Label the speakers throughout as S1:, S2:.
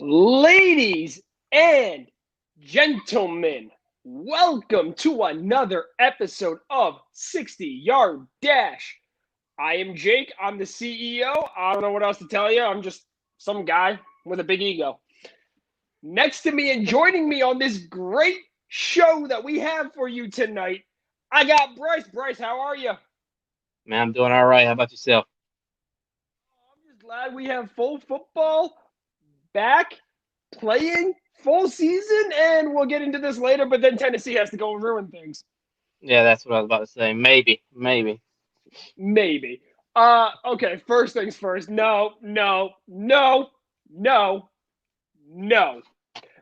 S1: Ladies and gentlemen, welcome to another episode of 60 Yard Dash. I am Jake. I'm the CEO. I don't know what else to tell you. I'm just some guy with a big ego. Next to me and joining me on this great show that we have for you tonight, I got Bryce. Bryce, how are you?
S2: Man, I'm doing all right. How about yourself?
S1: I'm just glad we have full football back playing full season, and we'll get into this later. But then Tennessee has to go and ruin things.
S2: Yeah, that's what I was about to say. Maybe.
S1: Maybe. Okay. First things first. No, no, no, no, no.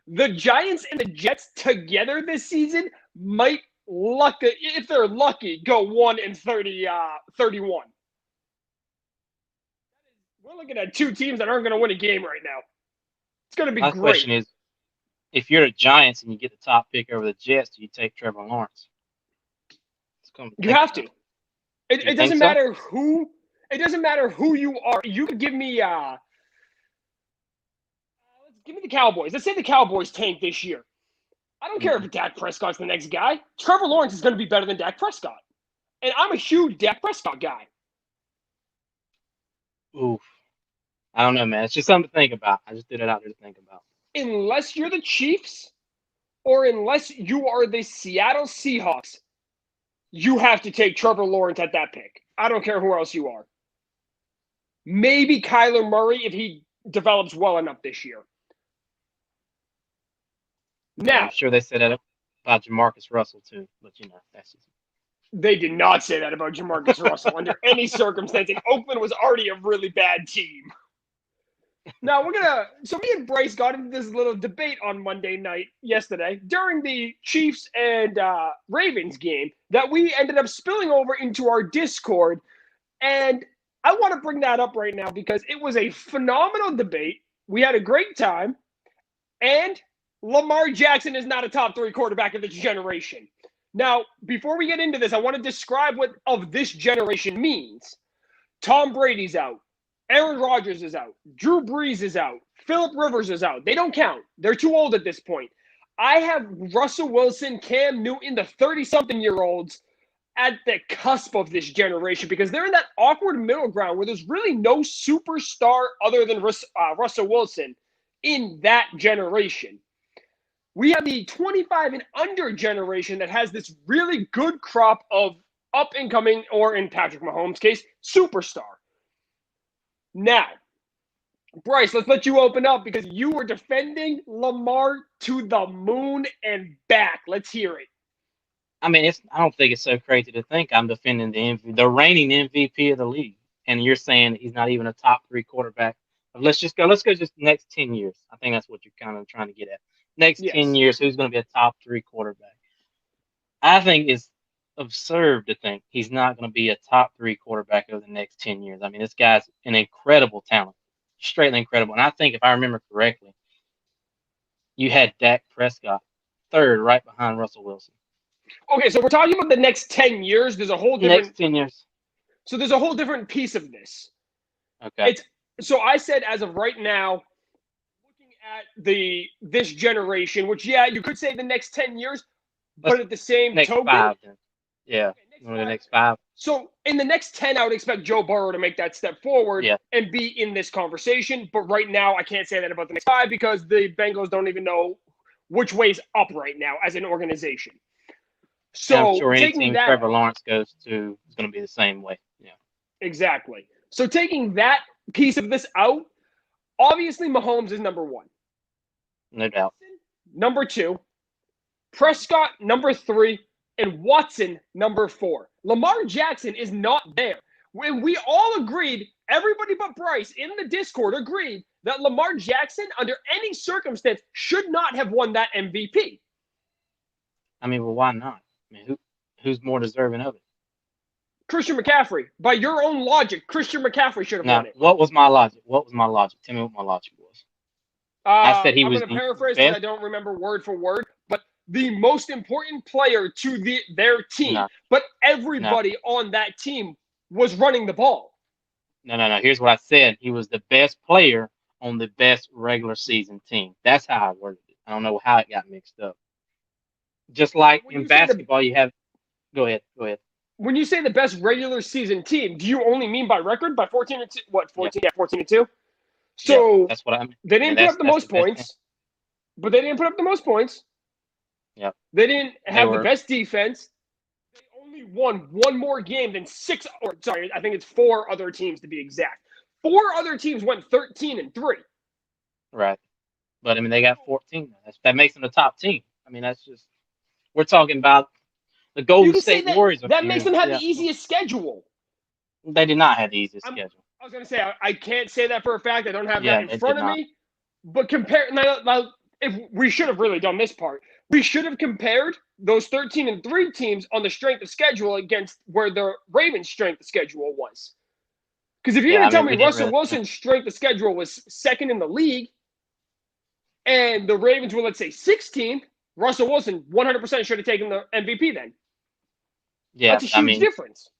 S1: The Giants and the Jets together this season might if they're lucky, go 1-30, 31. We're looking at two teams that aren't going to win a game right now. It's going to be
S2: My
S1: great.
S2: question is, if you're the Giants and you get the top pick over the Jets, do you take Trevor Lawrence? Let's come to
S1: You
S2: think
S1: have
S2: about
S1: to.
S2: it.
S1: It,
S2: You
S1: it
S2: think
S1: doesn't
S2: so?
S1: matter who. It doesn't matter who you are. You could give me give me the Cowboys. Let's say the Cowboys tank this year. I don't care
S2: Mm-mm.
S1: if Dak Prescott's the next guy. Trevor Lawrence is going to be better than Dak Prescott. And I'm a huge Dak Prescott guy.
S2: Oof. I don't know, man. It's just something to think about. I just threw it out there to think about.
S1: Unless you're the Chiefs or unless you are the Seattle Seahawks, you have to take Trevor Lawrence at that pick. I don't care who else you are. Maybe Kyler Murray if he develops well enough this year.
S2: Yeah, I'm
S1: Now,
S2: sure they said that about Jamarcus Russell too, but that's just
S1: they did not say that about Jamarcus Russell under any circumstance, and Oakland was already a really bad team. Now so me and Bryce got into this little debate on Monday night yesterday during the Chiefs and Ravens game that we ended up spilling over into our Discord. And I want to bring that up right now because it was a phenomenal debate. We had a great time. And Lamar Jackson is not a top three quarterback of this generation. Now, before we get into this, I want to describe what of this generation means. Tom Brady's out. Aaron Rodgers is out. Drew Brees is out. Philip Rivers is out. They don't count. They're too old at this point. I have Russell Wilson, Cam Newton, the 30-something-year-olds at the cusp of this generation because they're in that awkward middle ground where there's really no superstar other than Russell Wilson in that generation. We have the 25 and under generation that has this really good crop of up and coming, or in Patrick Mahomes' case, superstar. Now, Bryce, let's let you open up because you were defending Lamar to the moon and back. Let's hear it.
S2: I mean, I don't think it's so crazy to think I'm defending the reigning MVP of the league, and you're saying he's not even a top three quarterback. Let's go just the next 10 years. I think that's what you're kind of trying to get at. Next ten
S1: Yes.
S2: years, who's going to be a top three quarterback? I think it's absurd to think he's not going to be a top three quarterback over the next 10 years. I mean, this guy's an incredible talent, straightly incredible. And I think if I remember correctly, you had Dak Prescott third, right behind Russell Wilson.
S1: Okay, so we're talking about the next 10 years. There's a whole
S2: Next
S1: different
S2: 10 years,
S1: there's a whole different piece of this.
S2: okay.
S1: It's so I said as of right now, looking at this generation, which yeah, you could say the next 10 years,
S2: Let's
S1: but at the same
S2: next
S1: token,
S2: five then. Yeah,
S1: okay, next
S2: you want the
S1: 5.
S2: next five?
S1: So in the next 10, I would expect Joe Burrow to make that step forward
S2: Yeah,
S1: and be in this conversation. But right now, I can't say that about the next 5 because the Bengals don't even know which way's up right now as an organization.
S2: and I'm
S1: So
S2: sure any
S1: taking
S2: team
S1: that
S2: Trevor
S1: out,
S2: Lawrence goes to is going to be the same way. Yeah,
S1: exactly. So taking that piece of this out, obviously Mahomes is number one.
S2: no doubt.
S1: Number two, Prescott number three, and Watson number four. Lamar Jackson is not there. When we all agreed, everybody but Bryce in the Discord agreed that Lamar Jackson, under any circumstance, should not have won that MVP.
S2: I mean, well, why not? I mean, who's more deserving of it?
S1: Christian McCaffrey, by your own logic, Christian McCaffrey should have won
S2: Now,
S1: it.
S2: what was my logic? What was my logic? Tell me what my logic was. I said he
S1: I'm
S2: was
S1: going to
S2: the
S1: paraphrase because I
S2: best.
S1: don't remember word for word, but the most important player to their team.
S2: No,
S1: But
S2: no,
S1: everybody on that team was running the ball.
S2: no. Here's what I said. He was the best player on the best regular season team. That's how I worded it. I don't know how it got mixed up. Just like
S1: When
S2: in
S1: you say the
S2: basketball, you have. Go ahead. Go ahead.
S1: when you say the best regular season team, do you only mean by record by 14 and 2? What
S2: Yeah.
S1: 14? Yeah, 14 and 2.
S2: Yeah.
S1: So
S2: That's what I mean.
S1: they
S2: I mean,
S1: didn't put up the
S2: that's the
S1: most
S2: best team.
S1: points, but they didn't put up the most points.
S2: Yeah.
S1: They didn't
S2: They
S1: have the
S2: were
S1: best defense. They only won one more game than six, or sorry, I think it's four other teams to be exact. Four other teams went 13 and 3.
S2: right, but I mean, they got 14. That makes them the top team. I mean, that's just we're talking about the
S1: You
S2: Golden
S1: can say
S2: State
S1: that
S2: Warriors a
S1: that
S2: few
S1: makes
S2: years.
S1: them have the
S2: Yeah,
S1: easiest schedule.
S2: they did not have the easiest
S1: I'm,
S2: schedule.
S1: I was going to say, I can't say that for a fact. I don't have that
S2: Yeah,
S1: in
S2: they did
S1: front of
S2: not.
S1: me. But compare now, if we should have really done this part, we should have compared those 13 and 3 teams on the strength of schedule against where the Ravens' strength of schedule was. Because if you're
S2: Yeah,
S1: going
S2: I
S1: to tell
S2: mean,
S1: me
S2: we didn't
S1: Russell
S2: really. Yeah,
S1: Wilson's strength of schedule was second in the league and the Ravens were, let's say, 16th, Russell Wilson 100% should have taken the MVP then.
S2: yeah.
S1: That's a
S2: I
S1: huge
S2: mean,
S1: difference.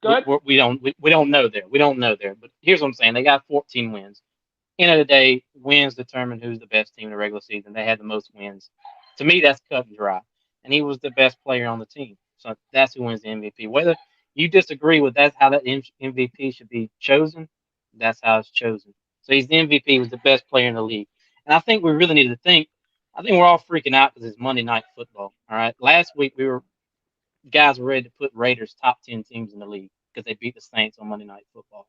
S1: Go ahead.
S2: we don't know there. We don't know there. But here's what I'm saying: they got 14 wins. End of the day, wins determine who's the best team in the regular season. They had the most wins. To me, that's cut and dry. And he was the best player on the team. So that's who wins the MVP. Whether you disagree with that's how that MVP should be chosen, that's how it's chosen. So he's the MVP. He was the best player in the league. And I think we really need to think. I think we're all freaking out because it's Monday Night Football. All right. Last week guys were ready to put Raiders top 10 teams in the league because they beat the Saints on Monday Night Football.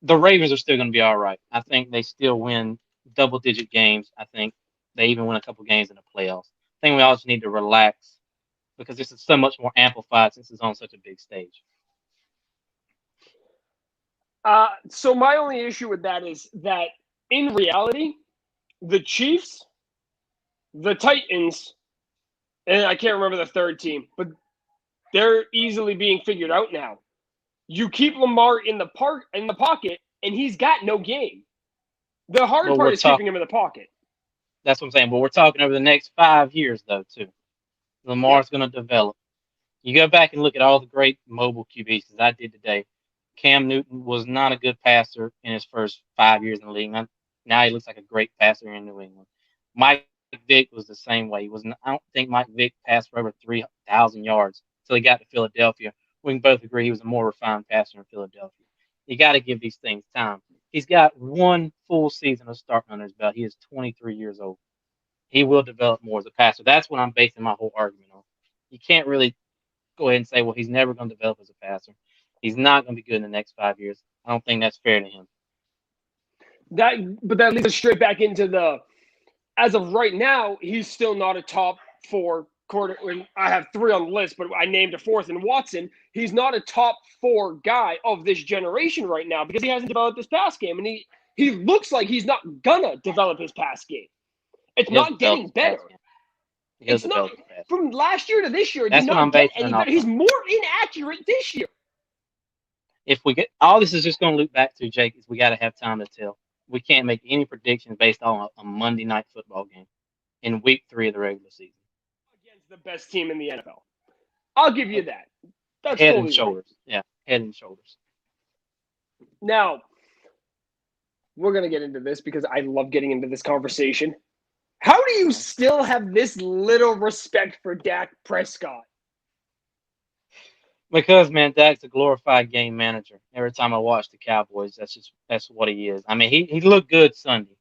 S2: The Ravens are still going to be all right. I think they still win double digit games. I think they even win a couple games in the playoffs. I think we all just need to relax because this is so much more amplified since it's on such a big stage.
S1: So my only issue with that is that in reality, the Chiefs, the Titans, and I can't remember the third team, but they're easily being figured out now. You keep Lamar in the pocket, and he's got no game. The hard
S2: But
S1: part
S2: we're
S1: is keeping
S2: talking.
S1: him in the pocket.
S2: That's what I'm saying. But we're talking over the next 5 years, though, too.
S1: Yep.
S2: Lamar's going to develop. You go back and look at all the great mobile QBs, as I did today. Cam Newton was not a good passer in his first 5 years in the league. Now he looks like a great passer in New England. Mike Vick was the same way. He was. I don't think Mike Vick passed for over 3,000 yards until he got to Philadelphia. We can both agree he was a more refined passer in Philadelphia. You got to give these things time. He's got one full season of starting under his belt. He is 23 years old. He will develop more as a passer. That's what I'm basing my whole argument on. You can't really go ahead and say, well, he's never going to develop as a passer. He's not going to be good in the next 5 years. I don't think that's fair to him.
S1: But that leads us straight back into the. As of right now, he's still not a top 4 quarter. I have 3 on the list, but I named a 4th in Watson. He's not a top 4 guy of this generation right now because he hasn't developed his pass game, and he looks like he's not gonna develop his pass game. It's
S2: He'll
S1: not
S2: develop
S1: getting
S2: his pass
S1: better.
S2: game. He'll
S1: It's not
S2: develop his pass game.
S1: from last year to this year. It did
S2: That's what I'm
S1: not get
S2: basing
S1: any
S2: it
S1: better.
S2: off
S1: He's
S2: of.
S1: more inaccurate this year.
S2: If we get all this is just going to loop back to Jake is we got to have time to tell. We can't make any predictions based on a Monday night football game in week 3 of the regular season.
S1: Against the best team in the NFL. I'll give you that. That's
S2: Head and
S1: fully right.
S2: shoulders. Yeah, head and shoulders.
S1: Now, we're going to get into this because I love getting into this conversation. How do you still have this little respect for Dak Prescott?
S2: Because man, Dak's a glorified game manager. Every time I watch the Cowboys, that's what he is. I mean, he looked good Sunday.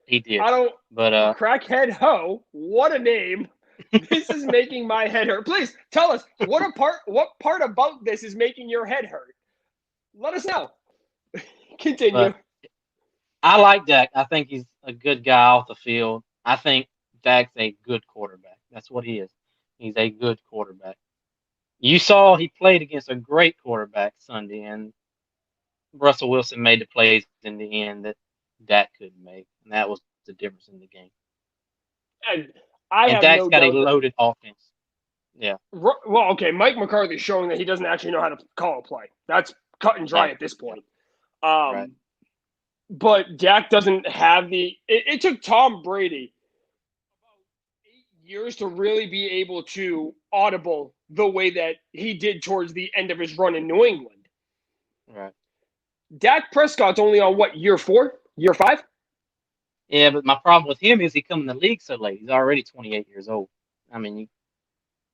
S2: He did,
S1: I don't.
S2: but
S1: Crackhead Ho, what a name! This is making my head hurt. Please tell us what part about this is making your head hurt. Let us know. Continue.
S2: but I like Dak. I think he's a good guy off the field. I think Dak's a good quarterback. That's what he is. He's a good quarterback. You saw he played against a great quarterback Sunday, and Russell Wilson made the plays in the end that Dak couldn't make, and that was the difference in the game.
S1: And I
S2: And
S1: have
S2: Dak's
S1: no
S2: got a
S1: doubt that.
S2: loaded offense. Yeah,
S1: Well, okay, Mike McCarthy's showing that he doesn't actually know how to call a play. That's cut and dry
S2: yeah,
S1: at this
S2: yeah,
S1: point.
S2: right.
S1: But Dak doesn't have the. It took Tom Brady 8 years to really be able to audible the way that he did towards the end of his run in New England.
S2: Right.
S1: Dak Prescott's only on what, year 4? Year 5?
S2: Yeah, but my problem with him is he come in the league so late. He's already 28 years old. I mean,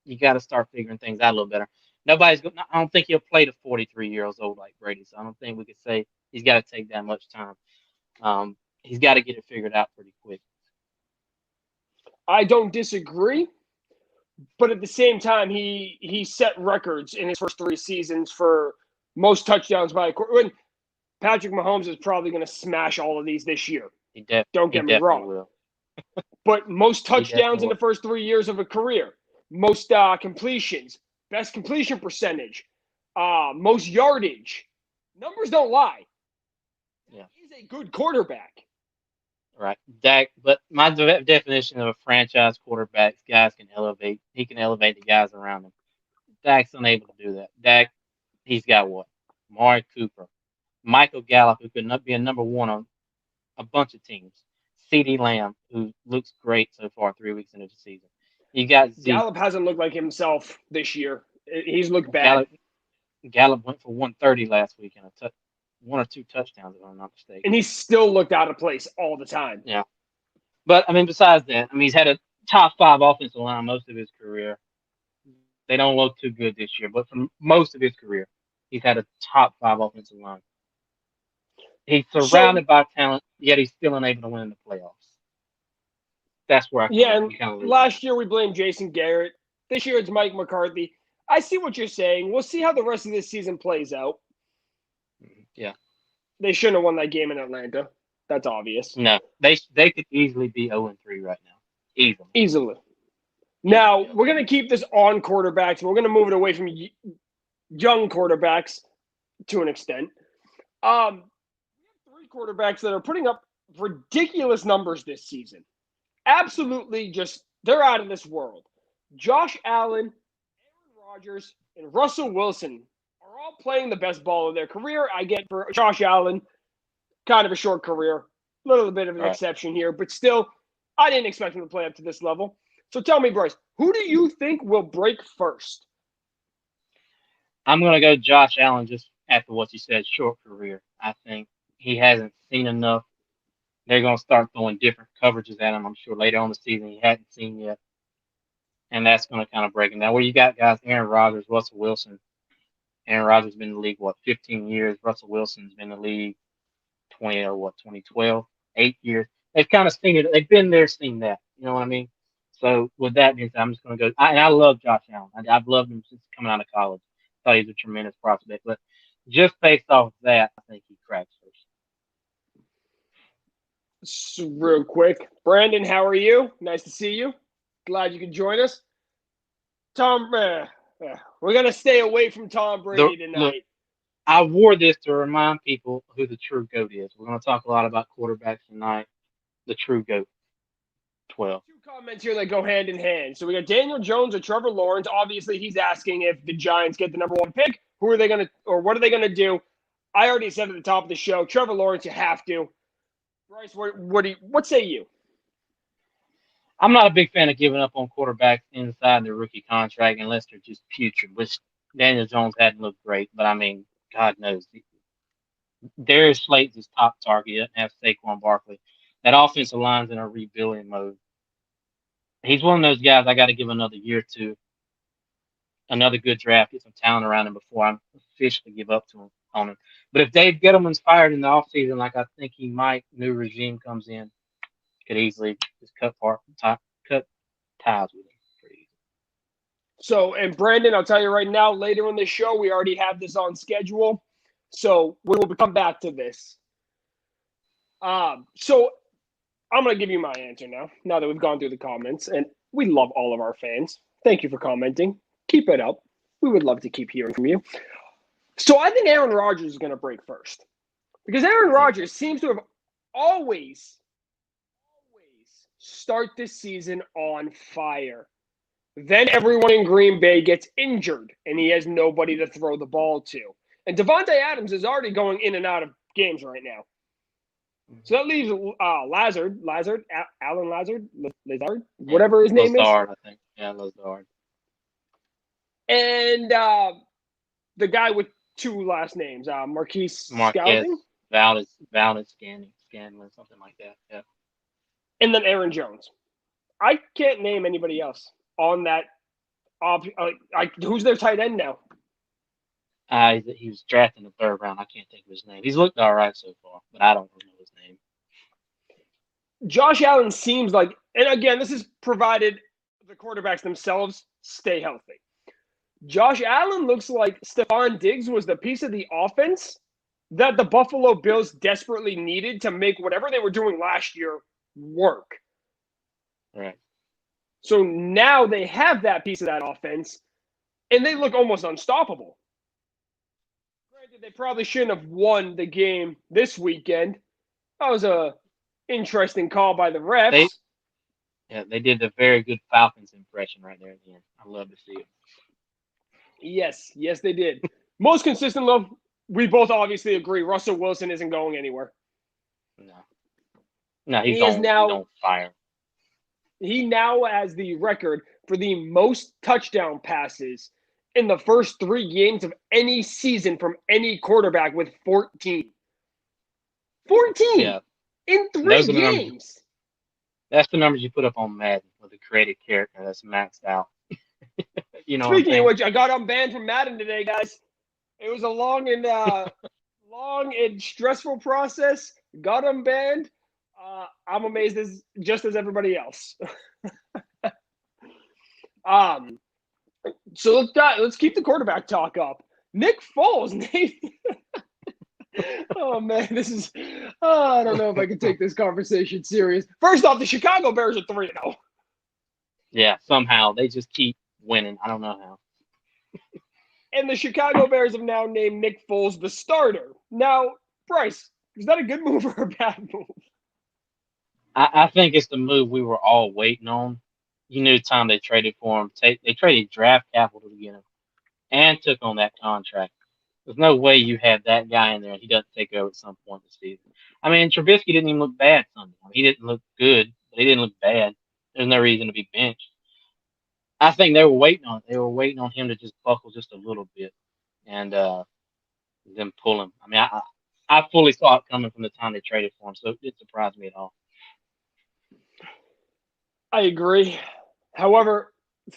S2: you got to start figuring things out a little better. Nobody's going. I don't think he'll play to 43 years old like Brady. So I don't think we could say he's got to take that much time. He's got to get it figured out pretty quick.
S1: I don't disagree, but at the same time, he set records in his first 3 seasons for most touchdowns by a quarterback. Patrick Mahomes is probably going to smash all of these this year. Don't get me wrong.
S2: Will.
S1: But most
S2: He
S1: touchdowns in
S2: will.
S1: the first 3 years of a career, most completions, best completion percentage, most yardage. Numbers don't lie.
S2: Yeah.
S1: He's a good quarterback.
S2: Right, Dak. But my definition of a franchise quarterback, guys can elevate. He can elevate the guys around him. Dak's unable to do that. Dak, he's got what? Amari Cooper, Michael Gallup, who could not be a number one on a bunch of teams. CeeDee Lamb, who looks great so far, 3 weeks into the season. You got Zeke.
S1: Gallup hasn't looked like himself this year. He's looked bad.
S2: Gallup went for 130 last week and 1 or 2 touchdowns, if I'm not mistaken.
S1: And he still looked out of place all the time.
S2: Yeah. But, I mean, besides that, I mean, he's had a top 5 offensive line most of his career. They don't look too good this year, but for most of his career, he's had a top 5 offensive line. He's surrounded by talent, yet he's still unable to win in the playoffs. That's where
S1: and last year we blamed Jason Garrett. This year it's Mike McCarthy. I see what you're saying. We'll see how the rest of this season plays out.
S2: Yeah.
S1: They shouldn't have won that game in Atlanta. That's obvious.
S2: No, they could easily be 0-3 right now.
S1: Easily. Now, we're going to keep this on quarterbacks. We're going to move it away from young quarterbacks to an extent. We have 3 quarterbacks that are putting up ridiculous numbers this season. Absolutely just, they're out of this world. Josh Allen, Aaron Rodgers, and Russell Wilson are all playing the best ball of their career. I get for Josh Allen, kind of a short career, a little bit of an exception here, but still, I didn't expect him to play up to this level. So tell me, Bryce, who do you think will break first?
S2: I'm going to go Josh Allen just after what you said, short career. I think he hasn't seen enough. They're going to start throwing different coverages at him, I'm sure, later on in the season he hadn't seen yet. And that's going to kind of break him down. Where you got guys, Aaron Rodgers, Russell Wilson. Aaron Rodgers has been in the league, 15 years? Russell Wilson's been in the league 2012, 8 years. They've kind of seen it. They've been there, seen that. You know what I mean? So with that being said, I'm just going to go. I love Josh Allen. I've loved him since coming out of college. I thought he was a tremendous prospect. But just based off of that, I think he cracks first.
S1: So real quick, Brandon, how are you? Nice to see you. Glad you could join us. Tom, we're going to stay away from Tom Brady tonight.
S2: Look, I wore this to remind people who the true GOAT is. We're going to talk a lot about quarterbacks tonight. The true GOAT. 12.
S1: 2 comments here that go hand in hand. So we got Daniel Jones or Trevor Lawrence. Obviously, he's asking if the Giants get the number 1 pick, who are they going to, or what are they going to do? I already said at the top of the show, Trevor Lawrence, you have to. Bryce, what say you?
S2: I'm not a big fan of giving up on quarterbacks inside their rookie contract unless they're just putrid, which Daniel Jones hadn't looked great, but I mean, God knows. Darius Slayton's his top target. He doesn't have Saquon Barkley. That offensive line's in a rebuilding mode. He's one of those guys I got to give another year or 2, another good draft, get some talent around him before I officially give up on him. But if Dave Gettleman's fired in the offseason, like I think he might, new regime comes in, could easily just cut ties with him pretty easy.
S1: So, and Brandon, I'll tell you right now, later in the show, we already have this on schedule. So we will come back to this. So I'm going to give you my answer now that we've gone through the comments. And we love all of our fans. Thank you for commenting. Keep it up. We would love to keep hearing from you. So I think Aaron Rodgers is going to break first. Because Aaron Rodgers seems to have always start this season on fire. Then everyone in Green Bay gets injured, and he has nobody to throw the ball to. And Devontae Adams is already going in and out of games right now. So that leaves Alan Lazard, whatever his name
S2: Lazard, I think. Yeah, Lazard.
S1: And the guy with two last names. Marquise
S2: Marquez,
S1: Scouting,
S2: Valdez Scanlon, something like that. Yeah.
S1: and then Aaron Jones. I can't name anybody else on that. Who's their tight end now?
S2: He was drafted in the third round. I can't think of his name. He's looked all right so far, but I don't know his name.
S1: Josh Allen seems like, and again, this is provided the quarterbacks themselves stay healthy. Josh Allen looks like Stephon Diggs was the piece of the offense that the Buffalo Bills desperately needed to make whatever they were doing last year work.
S2: Right.
S1: So now they have that piece of that offense, and they look almost unstoppable. Granted, they probably shouldn't have won the game this weekend. That was a interesting call by the refs.
S2: They did a very good Falcons impression right there at the end. I love to see it.
S1: Yes, they did. Most consistent, though, we both obviously agree Russell Wilson isn't going anywhere.
S2: No, he's on fire.
S1: He now has the record for the most touchdown passes in the first 3 games of any season from any quarterback with 14. 14 in 3 games.
S2: That's the numbers you put up on Madden with a created character that's maxed out. You know.
S1: Speaking of which, I got unbanned from Madden today, guys. It was a long and stressful process. Got unbanned. I'm amazed just as everybody else. So let's keep the quarterback talk up. Nick Foles. Oh man, this is. I don't know if I can take this conversation serious. First off, the Chicago Bears are 3-0.
S2: Yeah, somehow they just keep winning. I don't know how.
S1: And the Chicago Bears have now named Nick Foles the starter. Now, Bryce, is that a good move or a bad move?
S2: I think it's the move we were all waiting on. You knew the time they traded for him. They traded draft capital to get him and took on that contract. There's no way you have that guy in there and he doesn't take over at some point this season. I mean, Trubisky didn't even look bad Sunday. He didn't look good, but he didn't look bad. There's no reason to be benched. I think they were waiting on it. They were waiting on him to just buckle just a little bit and then pull him. I mean, I fully saw it coming from the time they traded for him, so it didn't surprise me at all.
S1: I agree. However,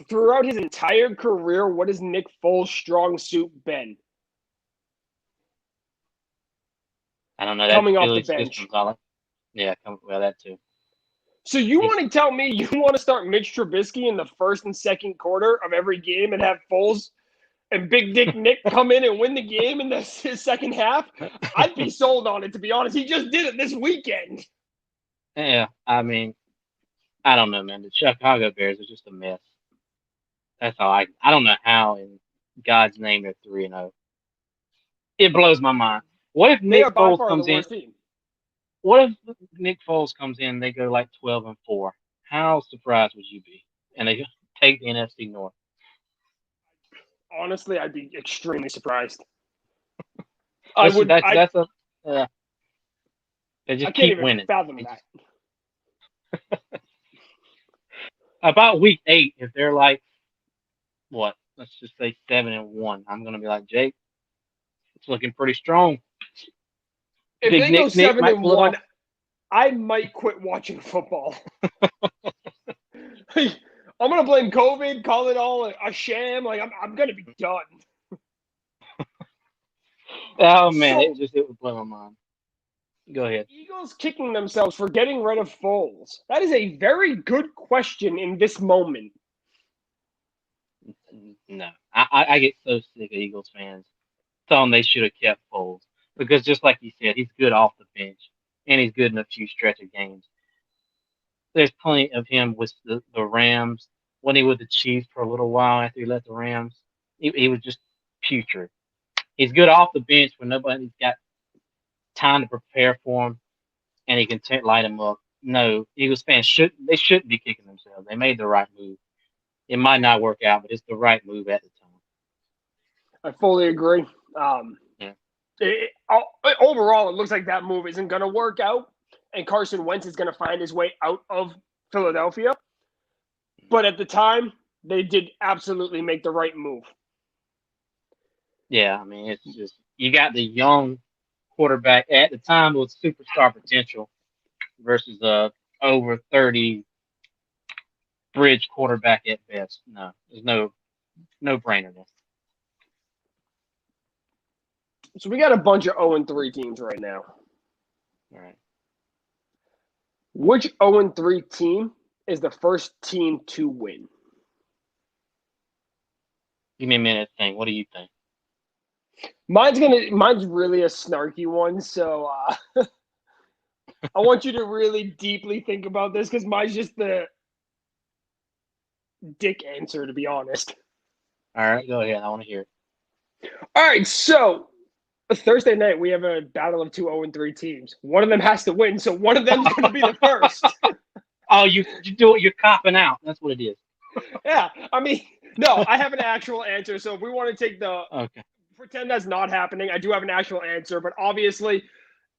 S1: throughout his entire career, what has Nick Foles' strong suit been?
S2: I don't know.
S1: Coming off the bench.
S2: Yeah, that too.
S1: So you want to tell me you want to start Mitch Trubisky in the first and second quarter of every game and have Foles and Big Dick Nick come in and win the game in his second half? I'd be sold on it, to be honest. He just did it this weekend.
S2: Yeah, I mean, I don't know, man. The Chicago Bears are just a mess. That's all. I don't know how in God's name they're 3-0. It blows my mind. What if Nick Foles comes in? What if Nick Foles comes in and they go like 12-4? How surprised would you be? And they take the NFC North.
S1: Honestly, I'd be extremely surprised.
S2: They just keep winning.
S1: Fathom that.
S2: About week 8, if they're like, what? Let's just say 7-1. I'm gonna be like, Jake, it's looking pretty strong.
S1: If they go 7-1, I might quit watching football. I'm gonna blame COVID, call it all a sham. Like I'm gonna be done.
S2: Oh man, it would blow my mind. Go ahead.
S1: Eagles kicking themselves for getting rid of Foles. That is a very good question in this moment.
S2: No, I get so sick of Eagles fans telling them they should have kept Foles because just like you said, he's good off the bench and he's good in a few stretch of games. There's plenty of him with the Rams. When he was with the Chiefs for a little while after he left the Rams, he was just putrid. He's good off the bench when nobody's got time to prepare for him, and he can light him up. No, Eagles fans shouldn't be kicking themselves. They made the right move. It might not work out, but it's the right move at the time.
S1: I fully agree. Overall, it looks like that move isn't going to work out, and Carson Wentz is going to find his way out of Philadelphia. But at the time, they did absolutely make the right move.
S2: Yeah, I mean, it's just you got the young quarterback at the time with superstar potential versus a over 30 bridge quarterback at best. No, there's no brainer there.
S1: So we got a bunch of 0-3 teams right now.
S2: All right.
S1: Which 0-3 team is the first team to win?
S2: Give me a minute to think. What do you think?
S1: Mine's really a snarky one, so I want you to really deeply think about this because mine's just the dick answer, to be honest.
S2: All right, go ahead. I want to hear it.
S1: All right, so Thursday night we have a battle of two 0-3 teams. One of them has to win, so one of them's going to be the first.
S2: Oh, you do it. You're copping out. That's what it is.
S1: Yeah, I mean, no, I have an actual answer. So if we want to take the pretend that's not happening, I do have an actual answer. But obviously,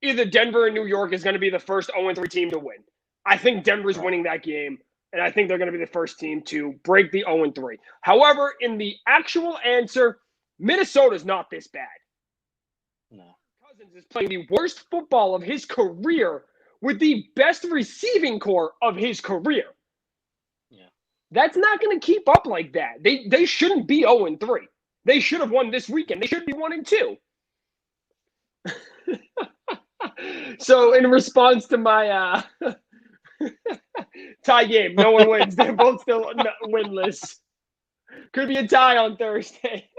S1: either Denver or New York is going to be the first 0-3 team to win. I think Denver's winning that game, and I think they're going to be the first team to break the 0-3. However, in the actual answer, Minnesota's not this bad.
S2: No.
S1: Cousins is playing the worst football of his career with the best receiving core of his career.
S2: Yeah.
S1: That's not going to keep up like that. They shouldn't be 0-3. They should have won this weekend. They should be 1-2. So in response to my tie game, no one wins. They're both still winless. Could be a tie on Thursday.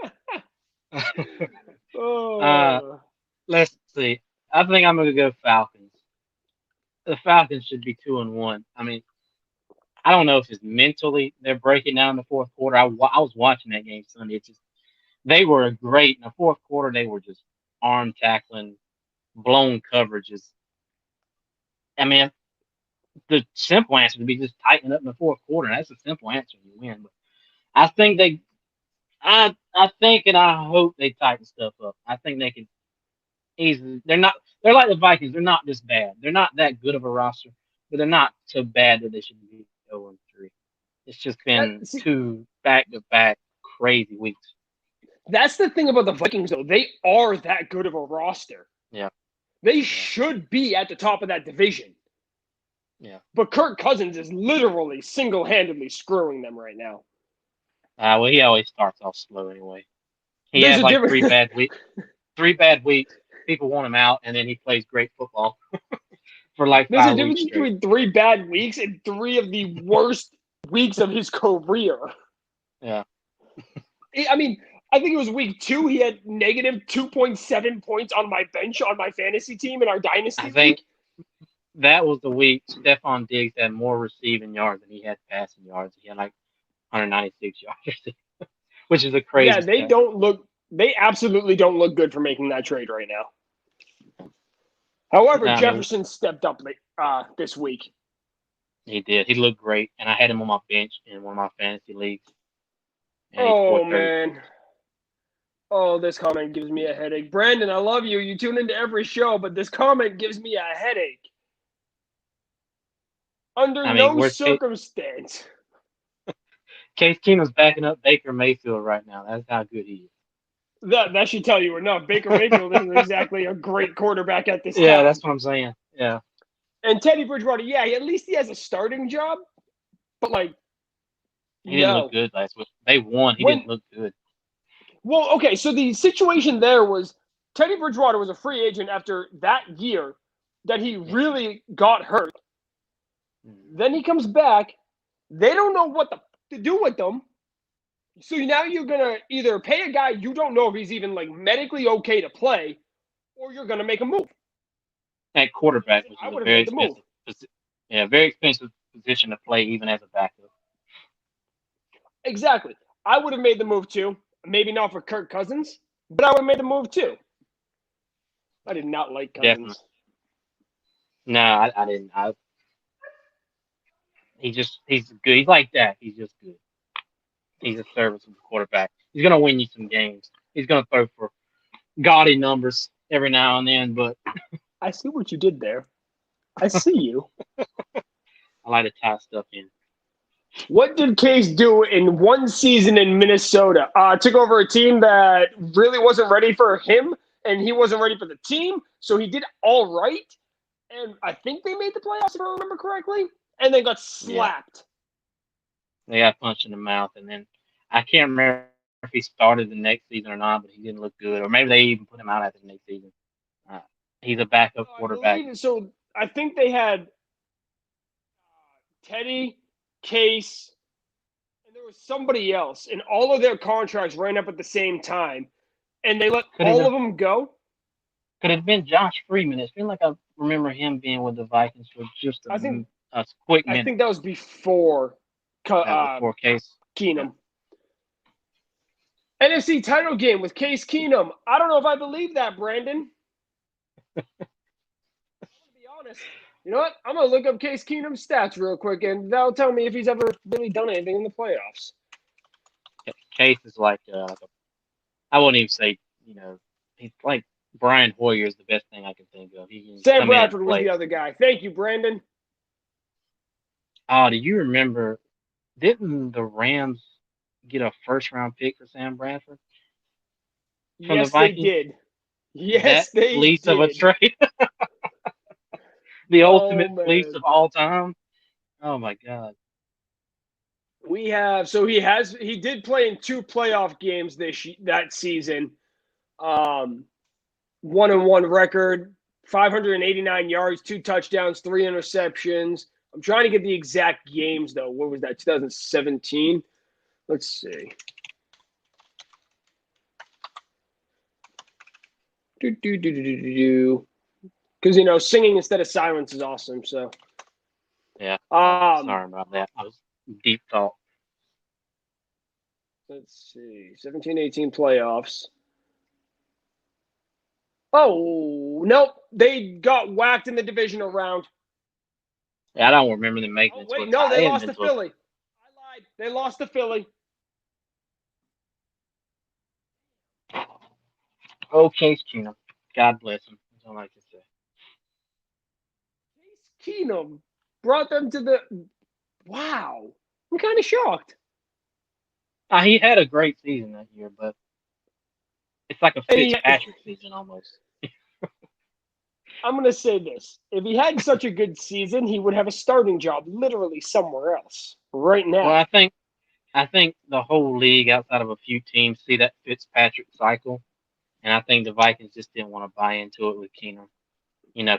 S2: Let's see. I think I'm going to go Falcons. The Falcons should be 2-1. I mean, I don't know if it's mentally they're breaking down in the fourth quarter. I was watching that game Sunday. They were great in the fourth quarter. They were just arm tackling, blown coverages. I mean, the simple answer would be just tighten up in the fourth quarter. That's a simple answer. You win. But I think I think and I hope they tighten stuff up. I think they can easily. They're like the Vikings. They're not this bad. They're not that good of a roster, but they're not so bad that they should be 0-3. It's just been two back-to-back crazy weeks.
S1: That's the thing about the Vikings, though. They are that good of a roster.
S2: Yeah.
S1: They should be at the top of that division.
S2: Yeah.
S1: But Kirk Cousins is literally single-handedly screwing them right now.
S2: Well, he always starts off slow anyway. He has like 3 bad weeks. 3 bad weeks. People want him out, and then he plays great football for like 5 weeks.
S1: There's a difference between 3 bad weeks and 3 of the worst weeks of his career.
S2: Yeah.
S1: I mean, I think it was week 2. He had negative 2.7 points on my bench on my fantasy team in our dynasty league.
S2: I think that was the week Stephon Diggs had more receiving yards than he had passing yards. He had like 196 yards, which is a crazy.
S1: Yeah, they absolutely don't look good for making that trade right now. However, Jefferson stepped up this week.
S2: He did. He looked great, and I had him on my bench in one of my fantasy leagues.
S1: Oh, man. Oh, this comment gives me a headache. Brandon, I love you. You tune into every show, but this comment gives me a headache. Under no circumstance.
S2: Case Keenum's backing up Baker Mayfield right now. That's how good he is.
S1: That should tell you enough. Baker Mayfield isn't exactly a great quarterback at this time.
S2: Yeah, that's what I'm saying. Yeah.
S1: And Teddy Bridgewater, at least he has a starting job. But,
S2: he didn't look good last week. They won. He didn't look good.
S1: Well, okay, so the situation there was Teddy Bridgewater was a free agent after that year that he really got hurt. Then he comes back. They don't know what to do with them. So now you're going to either pay a guy you don't know if he's even medically okay to play, or you're going to make a move.
S2: At quarterback, which is a very expensive very expensive position to play even as a backup.
S1: Exactly. I would have made the move too. Maybe not for Kirk Cousins, but I would have made the move too. I did not like Cousins.
S2: Definitely. No, I didn't. He's good. He's like that. He's just good. He's a serviceable quarterback. He's going to win you some games. He's going to throw for gaudy numbers every now and then, but
S1: I see what you did there. I see you.
S2: I like to tie stuff in.
S1: What did Case do in one season in Minnesota? Took over a team that really wasn't ready for him, and he wasn't ready for the team. So he did all right, and I think they made the playoffs if I remember correctly, and they got
S2: Yeah,
S1: slapped.
S2: they got punched in the mouth, and then I can't remember if he started the next season or not, but he didn't look good, or maybe they even put him out after the next season. Uh, he's a backup
S1: I
S2: quarterback.
S1: believe so. I think they had Teddy, Case, and there was somebody else, and all of their contracts ran up at the same time, and they let
S2: Could it
S1: all
S2: have
S1: of them go.
S2: could it have been Josh Freeman? It's been like I remember him being with the Vikings for just
S1: I think
S2: a quick
S1: I
S2: minute.
S1: think that was before
S2: That before Case.
S1: Keenum. NFC title game with Case Keenum. I don't know if I believe that, Brandon. I'm gonna be honest. You know what? I'm gonna look up Case Keenum's stats real quick, and that'll tell me if he's ever really done anything in the playoffs.
S2: Case is like I wouldn't even say he's like Brian Hoyer is the best thing I can think of. He can
S1: Sam
S2: come in and
S1: Bradford was
S2: play.
S1: the other guy. Thank you, Brandon.
S2: Oh, do you remember? Didn't the Rams get a first round pick for Sam Bradford from the
S1: Yes, they
S2: Vikings?
S1: did.
S2: That
S1: Yes, they
S2: fleece of a
S1: did.
S2: trade, the
S1: Oh
S2: ultimate fleece
S1: man.
S2: of all time. Oh my God.
S1: We have so he did play in 2 playoff games that season. 1-1 record, 589 yards, 2 touchdowns, 3 interceptions. I'm trying to get the exact games though. What was that? 2017. Let's see. Because singing instead of silence is awesome. So
S2: Yeah.
S1: um,
S2: Sorry about that. I was deep thought.
S1: let's see. 17-18 playoffs. Oh nope, they got whacked in the divisional round.
S2: Yeah, I don't remember them making
S1: Oh
S2: it to a
S1: wait, no,
S2: tie.
S1: they
S2: They hadn't
S1: lost
S2: been
S1: to
S2: to a.
S1: Philly. I lied. They lost to Philly.
S2: Oh, Case Keenum. God bless him. That's all I can say.
S1: Case Keenum brought them to the. Wow, I'm kind of shocked.
S2: He had a great season that year, but it's like a
S1: And
S2: Fitzpatrick season almost.
S1: I'm going to say this: if he had such a good season, he would have a starting job literally somewhere else right
S2: Well,
S1: now.
S2: I think the whole league, outside of a few teams, see that Fitzpatrick cycle, and I think the Vikings just didn't want to buy into it with Keenum.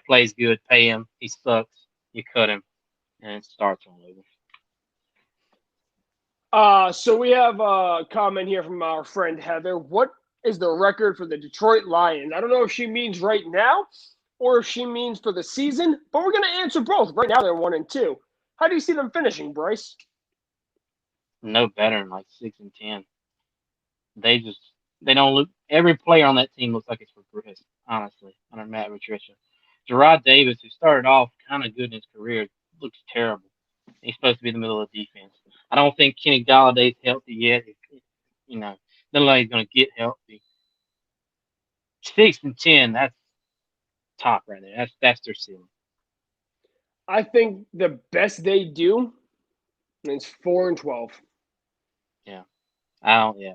S2: Plays good, pay him. He sucks, you cut him, and it starts all over.
S1: So we have a comment here from our friend Heather. What is the record for the Detroit Lions? I don't know if she means right now or if she means for the season, but we're going to answer both. Right now, they're 1-2. How do you see them finishing, Bryce?
S2: No better than like 6-10. They don't look. Every player on that team looks like it's regressed. Honestly, under Matt Patricia, Gerard Davis, who started off kind of good in his career, looks terrible. He's supposed to be in the middle of the defense. I don't think Kenny Galladay's healthy yet. You know, doesn't like he's going to get healthy. 6-10, that's top right there. That's their ceiling.
S1: I think the best they do is 4-12.
S2: Yeah, I don't. Yeah,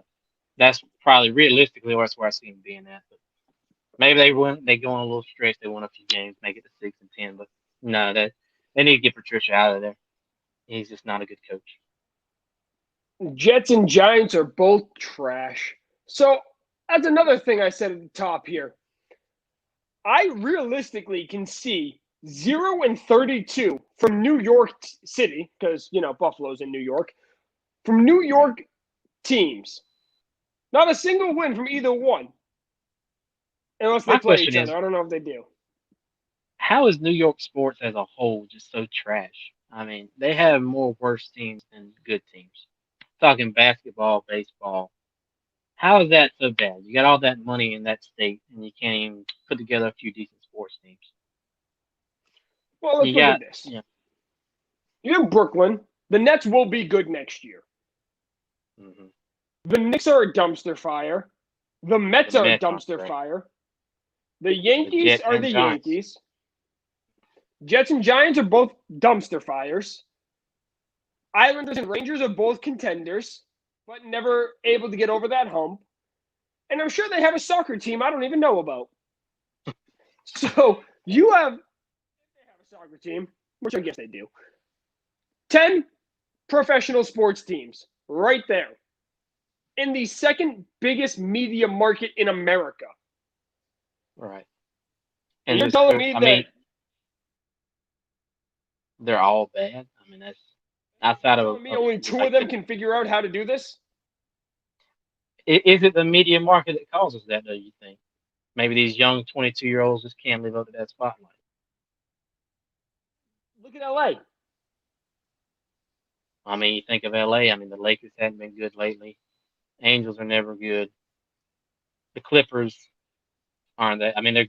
S2: that's probably realistically that's where I see him being at. But maybe they win. They go on a little stretch. They win a few games, make it to 6-10. But no, that they need to get Patricia out of there. He's just not a good coach.
S1: Jets and Giants are both trash. So that's another thing I said at the top here. I realistically can see 0-32 from New York City, because, Buffalo's in New York, from New York teams. Not a single win from either one, unless they
S2: My
S1: play
S2: question
S1: each
S2: is,
S1: other. I don't know if they do.
S2: how is New York sports as a whole just so trash? I mean, they have more worse teams than good teams. Talking basketball, baseball. How is that so bad? You got all that money in that state, and you can't even put together a few decent sports teams.
S1: Well, let's
S2: You
S1: look at
S2: got,
S1: this.
S2: yeah.
S1: You have Brooklyn. The Nets will be good next year.
S2: Hmm.
S1: The Knicks are a dumpster fire. The
S2: The
S1: Mets are a
S2: Mets aren't
S1: dumpster
S2: great.
S1: fire. The
S2: The
S1: Yankees
S2: Jets
S1: are
S2: and
S1: the
S2: Giants.
S1: Yankees. Jets and Giants are both dumpster fires. Islanders and Rangers are both contenders, but never able to get over that hump. And I'm sure they have a soccer team I don't even know about. So they have a soccer team, which I guess they do. 10 professional sports teams right there in the second biggest media market in America.
S2: Right.
S1: And you're telling me that
S2: they're all bad. I mean, that's outside of
S1: me only two of them can figure out how to do this.
S2: Is it the media market that causes that? Do you think? Maybe these young 22-year-olds just can't live up to that spotlight.
S1: Look at LA.
S2: I mean, you think of LA. I mean, the Lakers haven't been good lately. Angels are never good. The Clippers aren't that. I mean,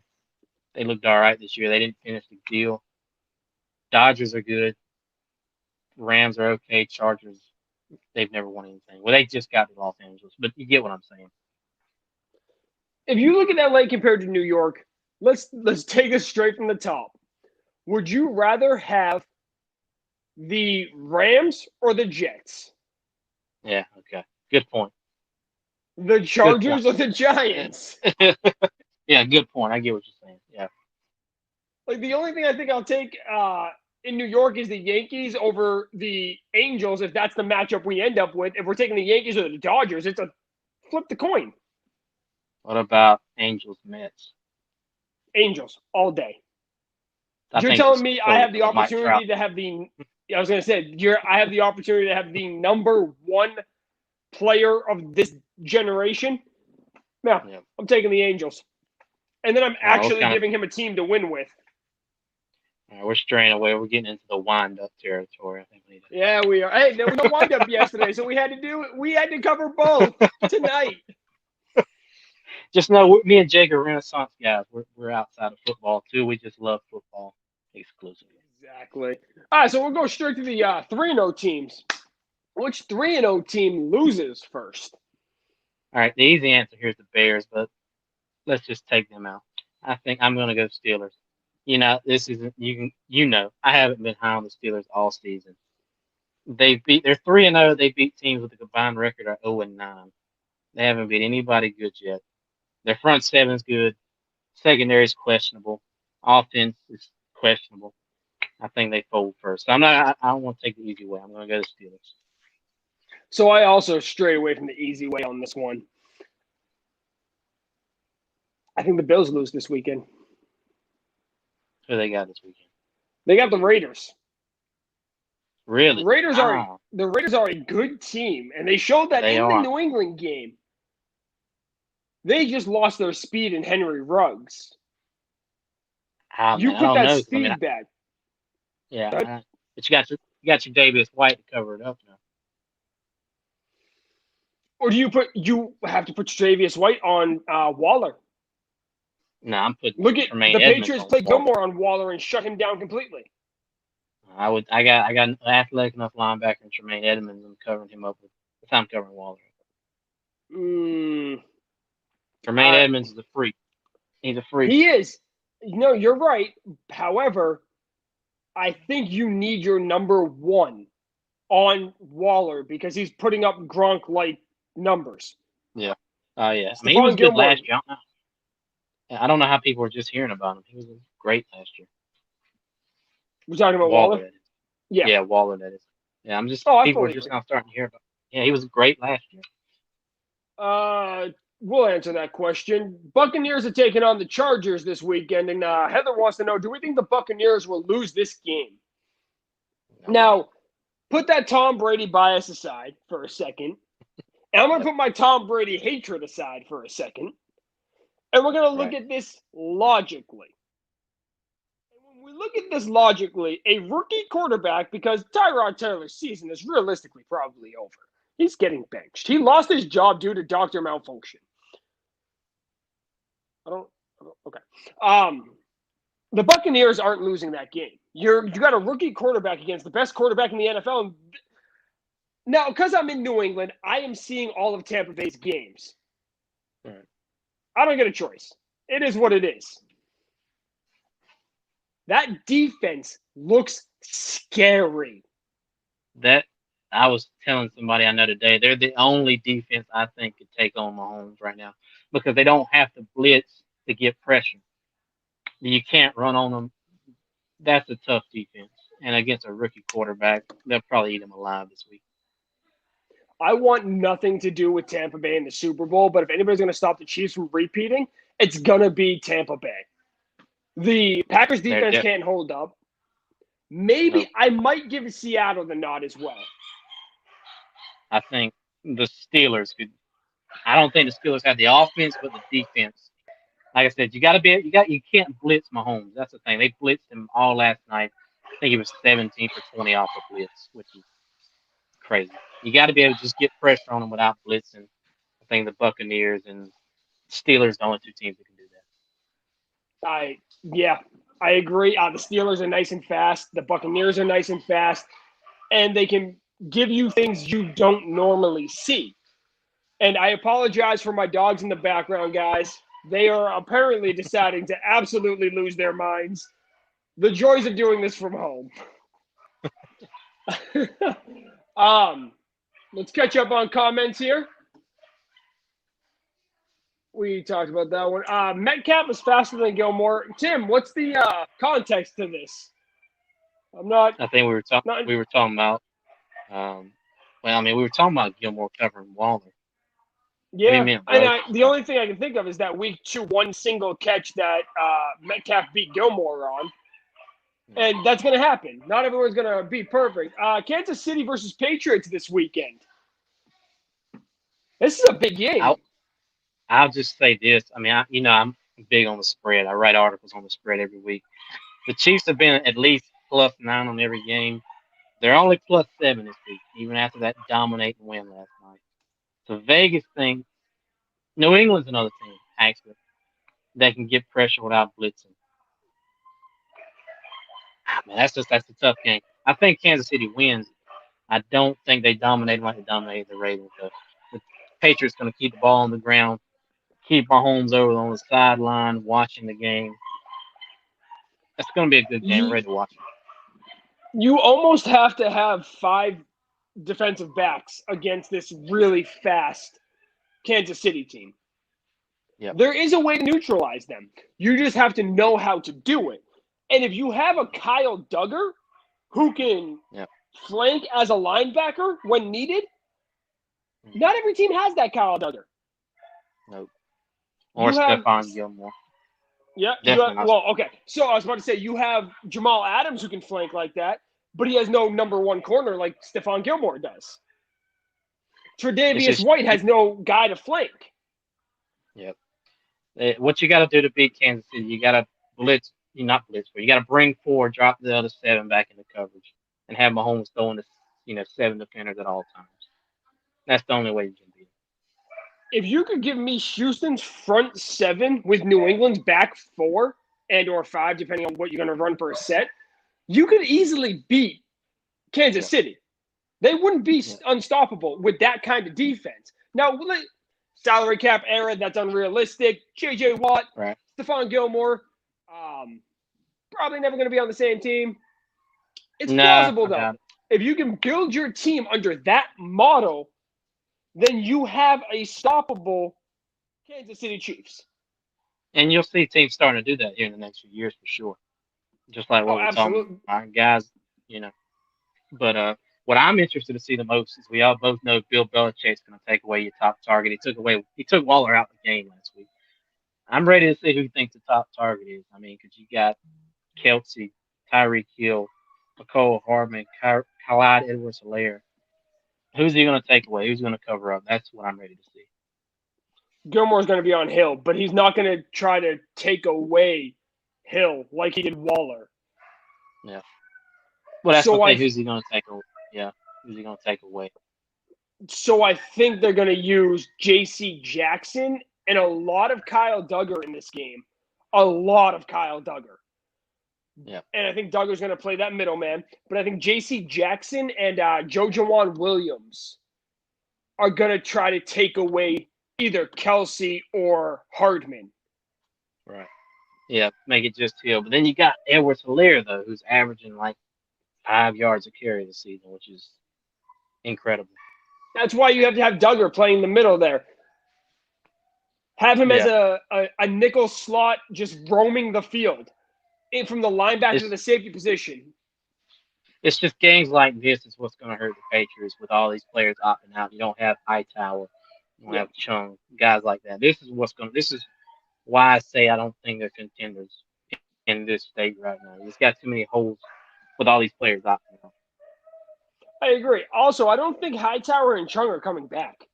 S2: they looked all right this year. They didn't finish the deal. Dodgers are good. Rams are okay. Chargers, they've never won anything. Well, they just got to Los Angeles, but you get what I'm saying.
S1: If you look at LA compared to New York, let's take this straight from the top. Would you rather have the Rams or the Jets?
S2: Yeah, okay. Good point.
S1: The Chargers or the Giants?
S2: Yeah, good point. I get what you're saying. Yeah.
S1: Like, the only thing I think I'll take in New York is the Yankees over the Angels, if that's the matchup we end up with. If we're taking the Yankees or the Dodgers, it's a flip the coin.
S2: What about Angels Mets?
S1: Angels all day. You're telling me I have the opportunity to have the – I was going to say, I have the opportunity to have the number one player of this generation? Yeah. I'm taking the Angels. And then I'm actually giving him a team to win with.
S2: All right, we're straying away. We're getting into the wind-up territory. I think
S1: Yeah, we are. Hey, there was no wind-up yesterday, so we had to cover both tonight.
S2: Just know, me and Jake are Renaissance guys. We're outside of football, too. We just love football exclusively.
S1: Exactly. All right, so we'll go straight to the 3-0 teams. Which 3-0 team loses first?
S2: All right, the easy answer here is the Bears, but let's just take them out. I think I'm going to go Steelers. You know, this isn't I haven't been high on the Steelers all season. They're 3-0. They beat teams with a combined record of 0-9. They haven't beat anybody good yet. Their front seven is good. Secondary is questionable. Offense is questionable. I think they fold first. So I don't want to take the easy way. I'm going to go to Steelers.
S1: So I also stray away from the easy way on this one. I think the Bills lose this weekend.
S2: Who they got this weekend?
S1: They got the Raiders.
S2: Really?
S1: The Raiders are a good team, and they showed that the New England game. They just lost their speed in Henry Ruggs. You put that speed back.
S2: Yeah, but you got your Davis White to cover it up now.
S1: Or do you have to put Travis White on Waller?
S2: No, I'm putting.
S1: Look at the Patriots play Gilmore on Waller and shut him down completely.
S2: I got an athletic enough linebacker in Tremaine Edmonds. I'm covering him up if I'm covering Waller. Tremaine Edmonds is a freak. He's a freak.
S1: He is. No, you're right. However, I think you need your number one on Waller because he's putting up Gronk-like numbers.
S2: Yeah. Yeah. I mean, he was good last year. I don't know how people are just hearing about him. He was great last year.
S1: We're talking about Waller?
S2: Yeah. Yeah, Waller, that is. Yeah, I'm just people are just now starting to hear about him. Yeah, he was great last year.
S1: We'll answer that question. Buccaneers are taking on the Chargers this weekend, and Heather wants to know, do we think the Buccaneers will lose this game? No. Now, put that Tom Brady bias aside for a second. And I'm going to put my Tom Brady hatred aside for a second. And we're going to look at this logically. And when we look at this logically, a rookie quarterback, because Tyrod Taylor's season is realistically probably over. He's getting benched. He lost his job due to doctor malfunction. Okay. The Buccaneers aren't losing that game. You got a rookie quarterback against the best quarterback in the NFL. Now, because I'm in New England, I am seeing all of Tampa Bay's games.
S2: Right.
S1: I don't get a choice. It is what it is. That defense looks scary.
S2: That I was telling somebody I know today, they're the only defense I think could take on Mahomes right now because they don't have to blitz to get pressure. You can't run on them. That's a tough defense. And against a rookie quarterback, they'll probably eat him alive this week.
S1: I want nothing to do with Tampa Bay in the Super Bowl, but if anybody's going to stop the Chiefs from repeating, it's going to be Tampa Bay. The Packers defense can't hold up. Maybe
S2: Nope.
S1: I might give Seattle the nod as well.
S2: I think the Steelers could. I don't think the Steelers have the offense, but the defense. Like I said, you can't blitz Mahomes. That's the thing. They blitzed him all last night. I think he was 17 for 20 off a blitz, which is crazy. You got to be able to just get pressure on him without blitzing. I think the Buccaneers and Steelers are the only two teams that can do that.
S1: I agree. The Steelers are nice and fast. The Buccaneers are nice and fast, and they can give you things you don't normally see. And I apologize for my dogs in the background, guys. They are apparently deciding to absolutely lose their minds. The joys of doing this from home. Let's catch up on comments here. We talked about that one. Metcalf is faster than Gilmore. Tim, what's the context to this?
S2: I think we were talking about. We were talking about Gilmore covering Waller.
S1: Yeah, and the only thing I can think of is that week 2, one single catch that Metcalf beat Gilmore on. And that's going to happen. Not everyone's going to be perfect. Kansas City versus Patriots this weekend. This is a big game.
S2: I'll just say this. I'm big on the spread. I write articles on the spread every week. The Chiefs have been at least +9 on every game. They're only +7 this week, even after that dominating win last night. So Vegas thinks New England's another team, actually, that can get pressure without blitzing. That's a tough game. I think Kansas City wins. I don't think they dominate like they dominated the Ravens. The Patriots going to keep the ball on the ground, keep Mahomes over on the sideline watching the game. It's going to be a good game. Ready to watch it.
S1: You almost have to have 5 defensive backs against this really fast Kansas City team.
S2: Yep.
S1: There is a way to neutralize them. You just have to know how to do it. And if you have a Kyle Duggar who can flank as a linebacker when needed, not every team has that Kyle Duggar.
S2: Nope. Or Stephon Gilmore.
S1: Yeah. Okay. So I was about to say, you have Jamal Adams who can flank like that, but he has no number 1 corner like Stephon Gilmore does. Tre'Davious White has no guy to flank.
S2: Yep. What you got to do to beat Kansas City, you got to blitz. Not blitz, but you got to bring 4, drop the other 7 back into coverage, and have Mahomes throwing to 7 defenders at all times. That's the only way you can beat it.
S1: If you could give me Houston's front 7 with New England's back 4 and or 5, depending on what you're going to run for a set, you could easily beat Kansas City. They wouldn't be unstoppable with that kind of defense. Now, salary cap era, that's unrealistic. J.J. Watt, Stephon Gilmore, probably never going to be on the same team. It's plausible, though. If you can build your team under that model, then you have a stoppable Kansas City Chiefs.
S2: And you'll see teams starting to do that here in the next few years for sure. Just like what we're talking about, guys, But what I'm interested to see the most is we all both know Bill Belichick's going to take away your top target. He took Waller out the game last week. I'm ready to see who you think the top target is. Because you got Kelsey, Tyreek Hill, McCole Hardman, Clyde Edwards-Helaire. Who's he going to take away? Who's going to cover up? That's what I'm ready to see.
S1: Gilmore's going to be on Hill, but he's not going to try to take away Hill like he did Waller.
S2: Yeah. Well, that's the thing. Who's he going to take away? Yeah. Who's he going to take away?
S1: So I think they're going to use J.C. Jackson and a lot of Kyle Duggar in this game. A lot of Kyle Duggar.
S2: Yeah.
S1: And I think Duggar's going to play that middleman. But I think J.C. Jackson and Jojuan Williams are going to try to take away either Kelsey or Hardman.
S2: Right. Yeah, make it just Hill. But then you got Edwards-Helaire, though, who's averaging like 5 yards a carry this season, which is incredible.
S1: That's why you have to have Duggar playing the middle there. Have him as a nickel slot just roaming the field from the linebacker to the safety position.
S2: It's just games like this is what's going to hurt the Patriots with all these players opting out. You don't have Hightower, you don't have Chung, guys like that. This is why I say I don't think they're contenders in this state right now. It's got too many holes with all these players opting out.
S1: I agree. Also, I don't think Hightower and Chung are coming back.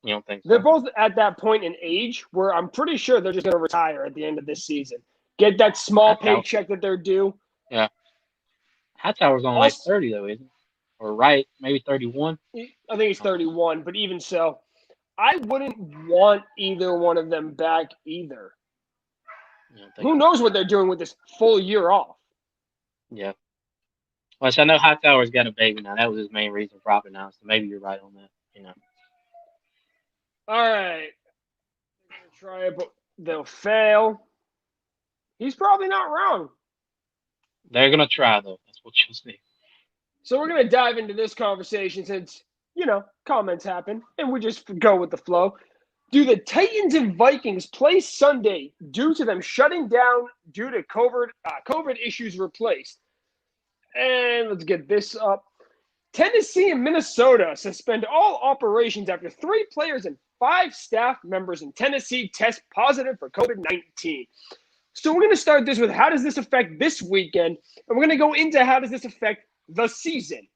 S2: You don't think so?
S1: They're both at that point in age where I'm pretty sure they're just going to retire at the end of this season. Get that small paycheck that they're due.
S2: Yeah. Hightower's only like 30, though, isn't he? Or maybe 31?
S1: I think he's 31, but even so, I wouldn't want either one of them back either. Who knows what they're doing with this full year off?
S2: Yeah. Well, I know Hightower's got a baby now. That was his main reason for opting out, so maybe you're right on that,
S1: All right. They're going to try it, but they'll fail. He's probably not wrong.
S2: They're going to try, though. That's what you'll see.
S1: So we're going to dive into this conversation since, comments happen, and we just go with the flow. Do the Titans and Vikings play Sunday due to them shutting down due to COVID issues replaced? And let's get this up. Tennessee and Minnesota suspend all operations after 3 players and 5 staff members in Tennessee test positive for COVID-19. So we're going to start this with how does this affect this weekend? And we're going to go into how does this affect the season.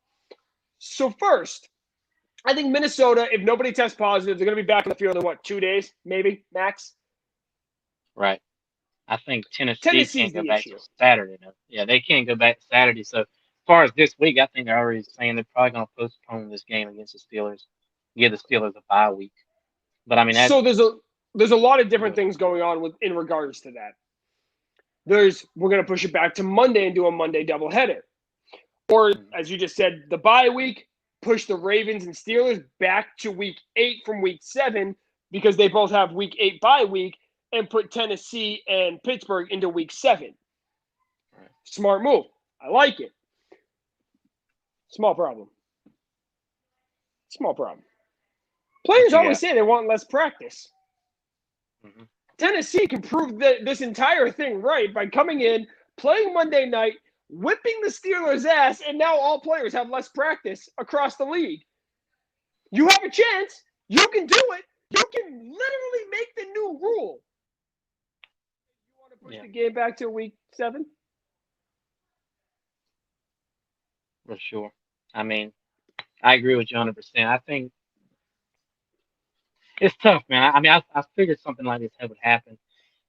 S1: So first, I think Minnesota, if nobody tests positive, they're going to be back in the field in 2 days, maybe, max?
S2: Right. I think Tennessee can't go back to Saturday. No. Yeah, they can't go back to Saturday. So as far as this week, I think they're already saying they're probably going to postpone this game against the Steelers, give the Steelers a bye week. But I mean,
S1: so there's a lot of different things going on in regards to that. We're going to push it back to Monday and do a Monday doubleheader. Or, as you just said, the bye week, push the Ravens and Steelers back to week 8 from week 7 because they both have week 8 bye week, and put Tennessee and Pittsburgh into week 7. Smart move. I like it. Small problem. Players always say they want less practice. Mm-hmm. Tennessee can prove this entire thing right by coming in, playing Monday night, whipping the Steelers' ass, and now all players have less practice across the league. You have a chance. You can do it. You can literally make the new rule. You want to push the game back to week 7?
S2: For sure. I mean, I agree with you 100%. I think it's tough, man. I mean, I figured something like this would happen.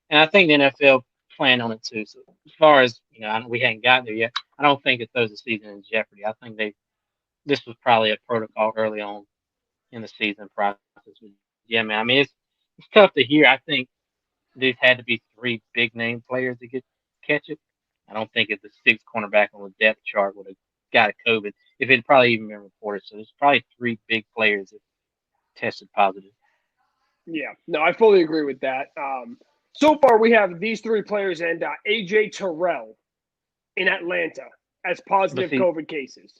S2: And I think the NFL planned on it too. So as far as, we hadn't gotten there yet, I don't think it throws the season in jeopardy. I think this was probably a protocol early on in the season process. Yeah, man. I mean, it's tough to hear. I think these had to be 3 big name players to catch it. I don't think it's the 6th cornerback on the depth chart would have got a COVID if it probably even been reported. So there's probably 3 big players that tested positive.
S1: Yeah, no, I fully agree with that. So far, we have these 3 players and A.J. Terrell in Atlanta as positive COVID cases.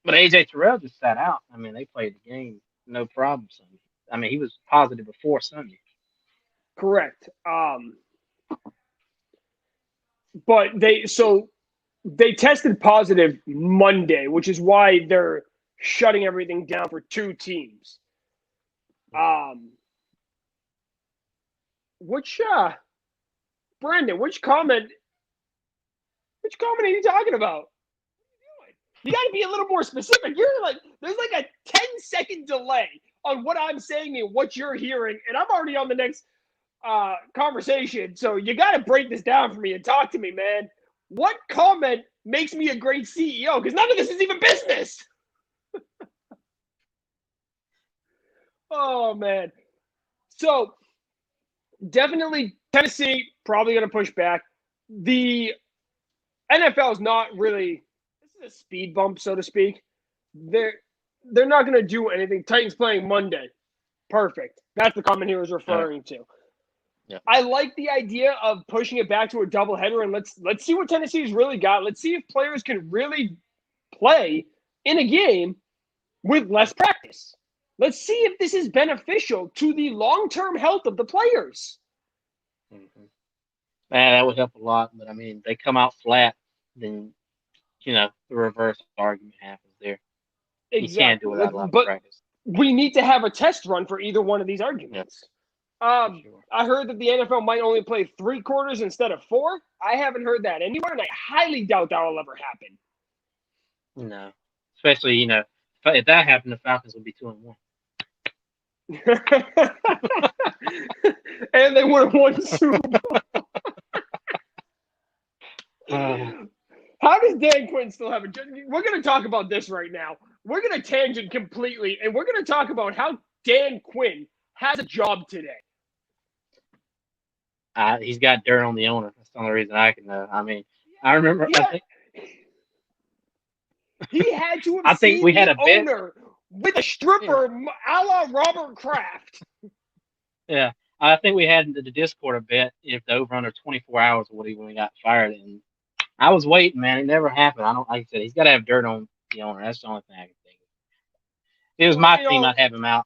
S2: But A.J. Terrell just sat out. I mean, they played the game, no problem. Sunday. I mean, he was positive before Sunday.
S1: Correct. But they tested positive Monday, which is why they're shutting everything down for 2 teams. Brandon, which comment are you talking about? What are you doing? You got to be a little more specific. There's like a 10-second delay on what I'm saying and what you're hearing, and I'm already on the next conversation. So you got to break this down for me and talk to me, man. What comment makes me a great CEO? Because none of this is even business. Oh, man. So definitely Tennessee probably going to push back. The NFL is not really – this is a speed bump, so to speak. They're not going to do anything. Titans playing Monday. Perfect. That's the comment he was referring to. Yeah. I like the idea of pushing it back to a doubleheader, and let's see what Tennessee's really got. Let's see if players can really play in a game with less practice. Let's see if this is beneficial to the long-term health of the players.
S2: Mm-hmm. Man, that would help a lot. But I mean, they come out flat, then the reverse argument happens there. You can't do
S1: Exactly.
S2: without a lot of
S1: But
S2: practice.
S1: we need to have a test run for either one of these arguments.
S2: For sure.
S1: I heard that the NFL might only play 3 quarters instead of 4. I haven't heard that anywhere, and I highly doubt that will ever happen.
S2: No, especially if that happened, the Falcons would be 2-1.
S1: And they would have won the Super Bowl. How does Dan Quinn still have a job? We're going to talk about this right now. We're going to tangent completely, and we're going to talk about how Dan Quinn has a job today.
S2: He's got dirt on the owner. That's the only reason I can know. I mean, I remember.
S1: He had to have
S2: I think
S1: seen
S2: we had
S1: the
S2: a bet
S1: owner with a stripper a la Robert Kraft.
S2: Yeah, I think we had the Discord a bet if the over under 24 hours would when he got fired, and I was waiting, man. It never happened. I don't like I said. He's got to have dirt on the owner. That's the only thing I can think of. If it was my team, I'd have him out.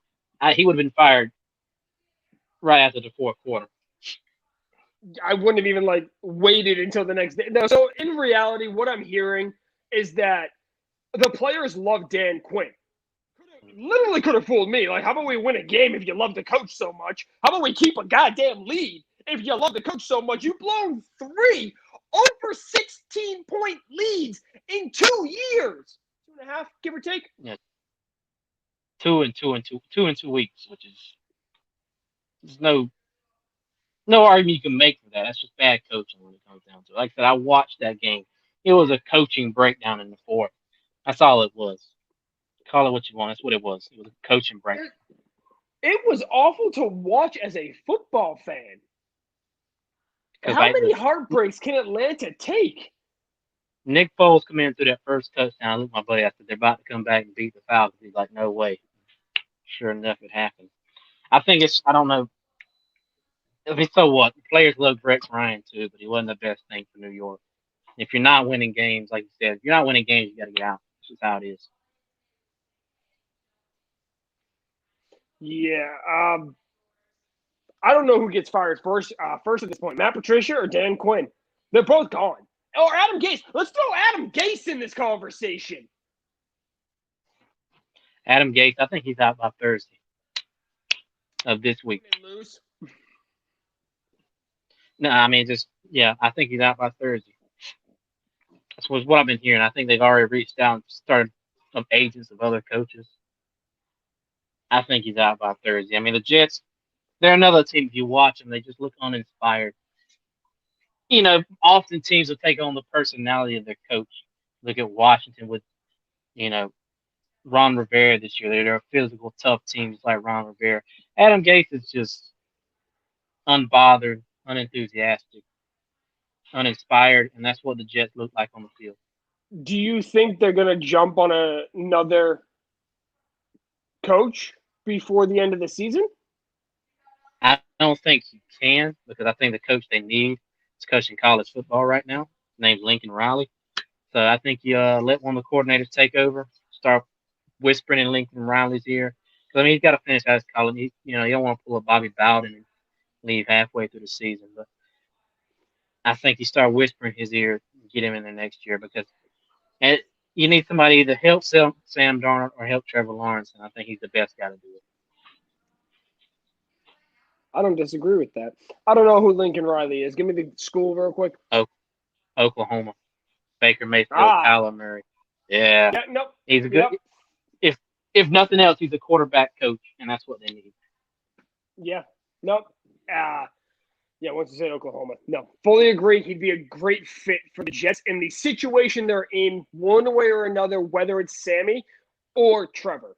S2: He would have been fired right after the fourth quarter.
S1: I wouldn't have even waited until the next day. No, so in reality, what I'm hearing is that the players love Dan Quinn. Literally could have fooled me. How about we win a game if you love the coach so much? How about we keep a goddamn lead if you love the coach so much? You've blown 3 over 16-point leads in 2 years. 2.5, give or take.
S2: Yeah. 2 in 2 weeks, which is there's no argument you can make for that. That's just bad coaching when it comes down to it. Like I said, I watched that game. It was a coaching breakdown in the fourth. That's all it was. Call it what you want. That's what it was. It was a coaching breakdown.
S1: It was awful to watch as a football fan. How many heartbreaks can Atlanta take?
S2: Nick Foles come in through that first touchdown. I looked at my buddy. I said, they're about to come back and beat the Falcons. He's like, no way. Sure enough, it happened. I think I don't know. I mean, so what? The players love Rex Ryan too, but he wasn't the best thing for New York. If you're not winning games, like you said, if you're not winning games, you got to get out. That's just how it is.
S1: Yeah. I don't know who gets fired first at this point, Matt Patricia or Dan Quinn. They're both gone. Or Adam Gase. Let's throw Adam Gase in this conversation.
S2: Adam Gase, I think he's out by Thursday of this week.
S1: Lose.
S2: No, I mean I think he's out by Thursday. That's what I've been hearing. I think they've already reached out and started some agents of other coaches. I think he's out by Thursday. I mean, the Jets, they're another team. If you watch them, they just look uninspired. Often teams will take on the personality of their coach. Look at Washington with, Ron Rivera this year. They're a physical, tough team just like Ron Rivera. Adam Gase is just unbothered, unenthusiastic, uninspired, and that's what the Jets look like on the field.
S1: Do you think they're going to jump on another coach before the end of the season?
S2: I don't think you can, because I think the coach they need is coaching college football right now. His name's Lincoln Riley. So I think you let one of the coordinators take over, start whispering in Lincoln Riley's ear. I mean, he's got to finish out his college. You don't want to pull a Bobby Bowden and leave halfway through the season. But I think you start whispering his ear and get him in there next year, because you need somebody either help Sam Darnold or help Trevor Lawrence, and I think he's the best guy to do it.
S1: I don't disagree with that. I don't know who Lincoln Riley is. Give me the school real quick.
S2: Oklahoma. Baker Mayfield, Kyler Murray. Yeah.
S1: Nope.
S2: He's a good. Yep. If nothing else, he's a quarterback coach, and that's what they need.
S1: Yeah. Nope. Once you said Oklahoma. No. Fully agree. He'd be a great fit for the Jets in the situation they're in, one way or another, whether it's Sammy or Trevor.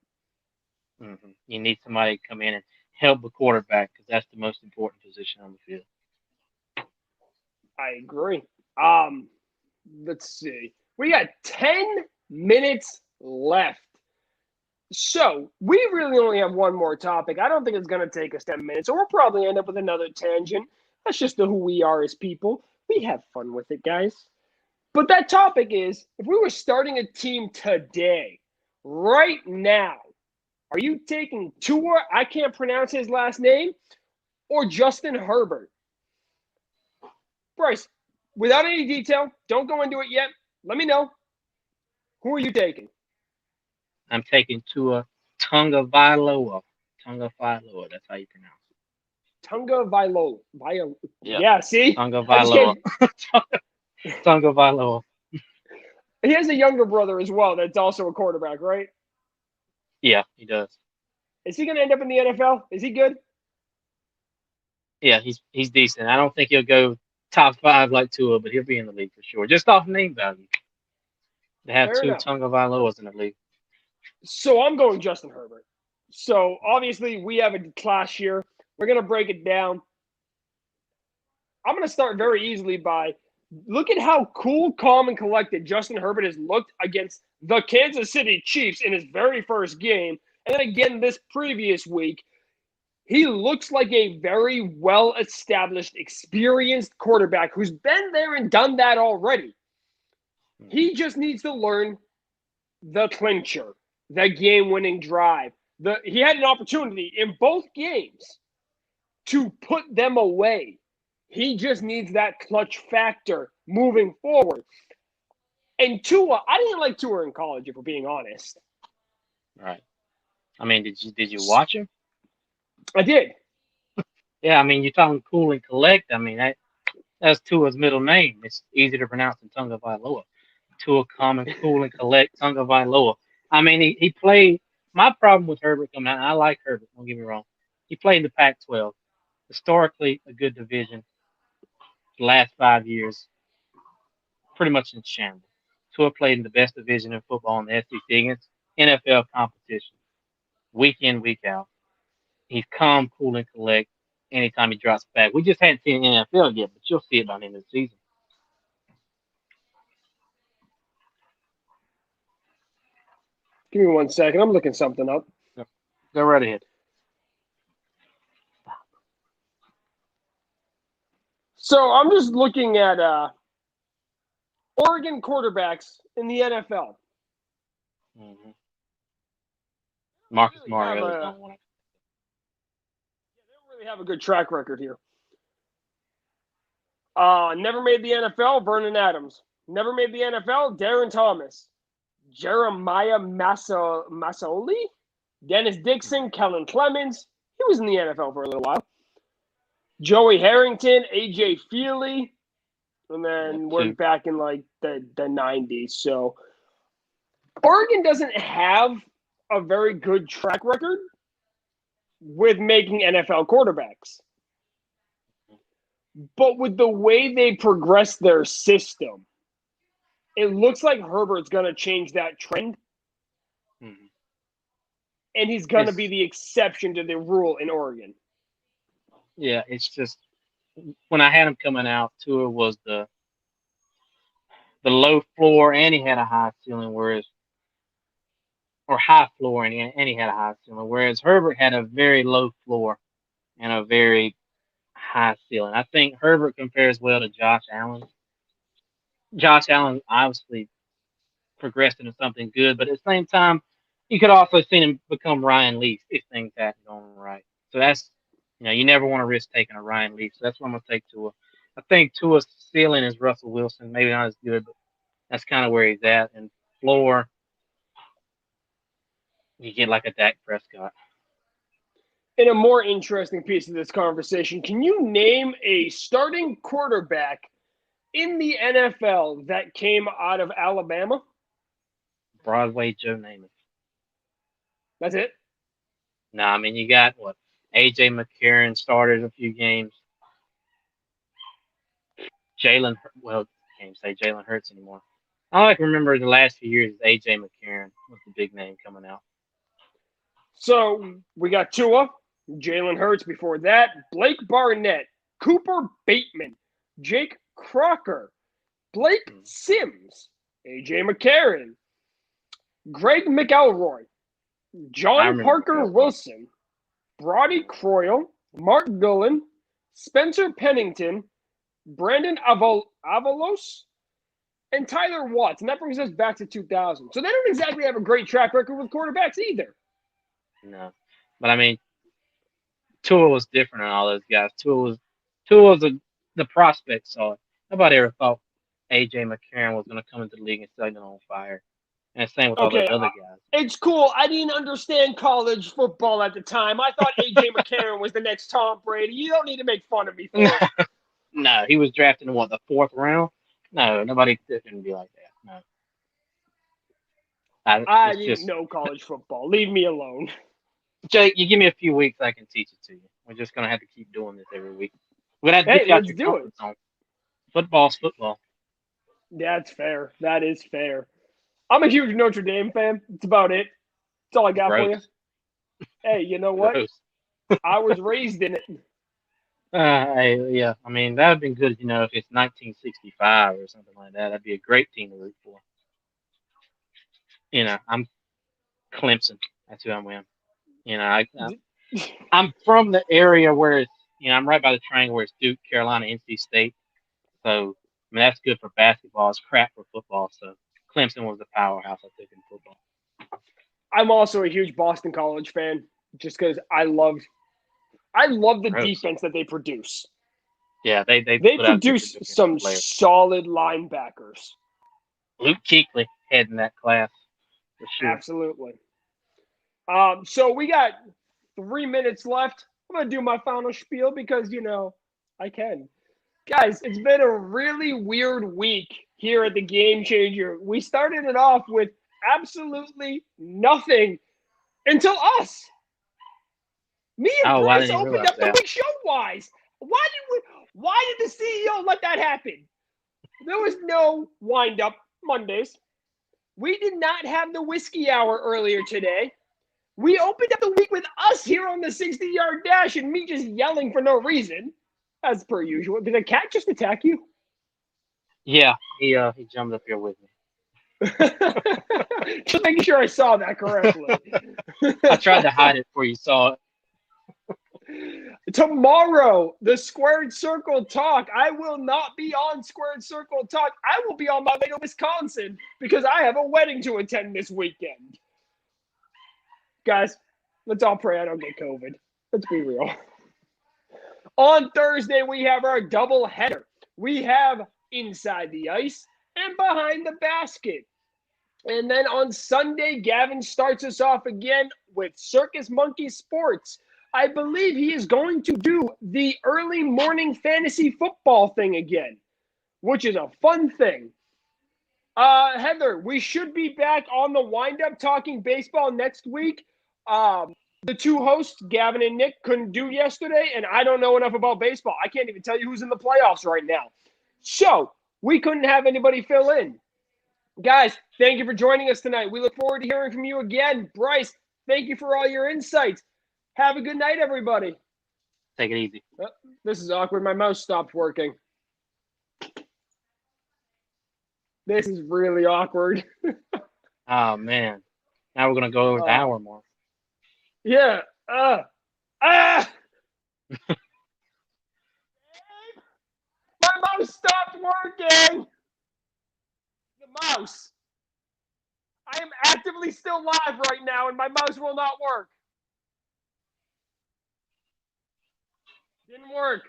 S2: Mm-hmm. You need somebody to come in and help the quarterback, because that's the most important position on the field.
S1: I agree. Let's see. We got 10 minutes left. So we really only have one more topic. I don't think it's going to take us 10 minutes, or we'll probably end up with another tangent. That's just who we are as people. We have fun with it, guys. But that topic is, if we were starting a team today, right now, are you taking Tua, I can't pronounce his last name, or Justin Herbert? Bryce, without any detail, don't go into it yet. Let me know. Who are you taking?
S2: I'm taking Tua Tagovailoa. Tagovailoa, that's how you pronounce
S1: Tunga Vilo.
S2: it. Yep.
S1: Yeah, see? I just
S2: Tagovailoa.
S1: gave.
S2: Tagovailoa.
S1: He has a younger brother as well that's also a quarterback, right?
S2: Yeah, he does.
S1: Is he going to end up in the NFL? Is he good?
S2: Yeah, he's decent. I don't think he'll go top five like Tua, but he'll be in the league for sure. Just off name value. They have
S1: Fair
S2: two
S1: enough.
S2: Tagovailoas in the league.
S1: So I'm going Justin Herbert. So obviously we have a clash here. We're going to break it down. I'm going to start very easily by look at how cool, calm, and collected Justin Herbert has looked against the Kansas City Chiefs in his very first game. And then again this previous week. He looks like a very well-established, experienced quarterback who's been there and done that already. He just needs to learn the clincher, the game-winning drive. He had an opportunity in both games to put them away. He just needs that clutch factor moving forward. And Tua, I didn't like Tua in college, if we're being honest.
S2: Right. I mean, did you watch him?
S1: I did.
S2: Yeah, I mean, you're talking cool and collect. I mean, that's Tua's middle name. It's easy to pronounce than Tagovailoa. Tua common, cool and collect Tagovailoa. I mean, he played. My problem with Herbert coming out, I like Herbert. Don't get me wrong. He played in the Pac-12, historically a good division. The last 5 years, pretty much in shambles. Tua played in the best division in football in the SEC against NFL competition, week in, week out. He's calm, cool, and collect anytime he drops back. We just hadn't seen NFL yet, but you'll see it by the end of the season.
S1: Give me 1 second. I'm looking something up.
S2: Yep. Go right ahead.
S1: So I'm just looking at Oregon quarterbacks in the NFL.
S2: Mm-hmm. Marcus
S1: Really
S2: Mariota don't want to.
S1: they don't really have a good track record here. Never made the NFL, Vernon Adams. Never made the NFL, Darren Thomas. Jeremiah Masoli, Dennis Dixon, Kellen Clemens. He was in the NFL for a little while. Joey Harrington, AJ Feely, and then we're back in like the 90s. So Oregon doesn't have a very good track record with making NFL quarterbacks. But with the way they progress their system, it looks like Herbert's going to change that trend.
S2: Mm-hmm.
S1: And he's going to be the exception to the rule in Oregon.
S2: Yeah, it's just when I had him coming out, Tua was the low floor and he had a high ceiling, whereas or high floor and he had a high ceiling, whereas Herbert had a very low floor and a very high ceiling. I think Herbert compares well to Josh Allen. Josh Allen obviously progressed into something good, but at the same time, you could also see him become Ryan Leaf if things hadn't gone right. So that's you never want to risk taking a Ryan Leaf. So that's what I'm gonna take Tua. I think Tua's ceiling is Russell Wilson, maybe not as good, but that's kind of where he's at. And floor, you get like a Dak Prescott.
S1: In a more interesting piece of this conversation, can you name a starting quarterback in the NFL that came out of Alabama?
S2: Broadway Joe Namath.
S1: That's it?
S2: No, I mean you got what? AJ McCarron started a few games. Can't say Jalen Hurts anymore. All I can remember the last few years is AJ McCarron was the big name coming out.
S1: So we got Tua, Jalen Hurts before that, Blake Barnett, Cooper Bateman, Jake Crocker, Blake Sims, AJ McCarron, Greg McElroy, John Parker Wilson, Brodie Croyle, Mark Dillon, Spencer Pennington, Brandon Avalos, and Tyler Watts, and that brings us back to 2000. So they don't exactly have a great track record with quarterbacks either.
S2: No, but I mean, Tua was different than all those guys. Tua was the prospect saw it. Nobody ever thought AJ McCarron was going to come into the league and set it on fire. And same with all those
S1: Okay,
S2: other guys.
S1: it's cool. I didn't understand college football at the time. I thought AJ McCarron was the next Tom Brady. You don't need to make fun of me for it.
S2: No, he was drafted in the fourth round. No, nobody couldn't be like that. No,
S1: I
S2: it's
S1: didn't
S2: just
S1: know college football. Leave me alone.
S2: Jake. You give me a few weeks, I can teach it to you. We're just gonna have to keep doing this every week. We're gonna have to
S1: Hey,
S2: get you out
S1: let's
S2: your
S1: do it.
S2: comfort zone. Football's football.
S1: That's fair. That is fair. I'm a huge Notre Dame fan. That's about it. That's all I got for you.
S2: Gross.
S1: Hey, you know what?
S2: Gross.
S1: I was raised in it.
S2: Yeah, I mean that would have been good, if it's 1965 or something like that. That'd be a great team to root for. I'm Clemson. That's who I'm with. I'm from the area where it's, I'm right by the triangle where it's Duke, Carolina, NC State. So, I mean, that's good for basketball. It's crap for football. So, Clemson was the powerhouse I took in football.
S1: I'm also a huge Boston College fan, just because I love the
S2: Gross.
S1: defense that they produce.
S2: Yeah, they put out
S1: produce
S2: good
S1: some
S2: players.
S1: solid linebackers.
S2: Luke Kuechly head in that class for sure.
S1: Absolutely. So we got 3 minutes left. I'm gonna do my final spiel because I can. Guys, it's been a really weird week here at the Game Changer. We started it off with absolutely nothing until us. Me and
S2: Oh, I
S1: Bryce
S2: didn't
S1: opened
S2: realize
S1: up the
S2: that.
S1: week show-wise. Why did the CEO let that happen? There was no wind-up Mondays. We did not have the whiskey hour earlier today. We opened up the week with us here on the 60-yard dash and me just yelling for no reason, as per usual. Did a cat just attack you?
S2: Yeah, he jumped up here with me.
S1: Just making sure I saw that correctly.
S2: I tried to hide it before you saw it.
S1: Tomorrow, the Squared Circle Talk. I will not be on Squared Circle Talk. I will be on my way to Wisconsin because I have a wedding to attend this weekend. Guys, let's all pray I don't get COVID. Let's be real. On Thursday, we have our double header. We have Inside the Ice and Behind the Basket. And then on Sunday, Gavin starts us off again with Circus Monkey Sports. I believe he is going to do the early morning fantasy football thing again, which is a fun thing. Heather, we should be back on the wind-up talking baseball next week. The two hosts, Gavin and Nick, couldn't do yesterday, and I don't know enough about baseball. I can't even tell you who's in the playoffs right now. So we couldn't have anybody fill in. Guys, thank you for joining us tonight. We look forward to hearing from you again. Bryce, thank you for all your insights. Have a good night, everybody.
S2: Take it easy.
S1: Oh, this is awkward. My mouse stopped working. This is really awkward.
S2: Oh, man. Now we're going to go over the hour mark.
S1: Yeah. My mouse stopped working. The mouse. I am actively still live right now, and my mouse will not work. Didn't work.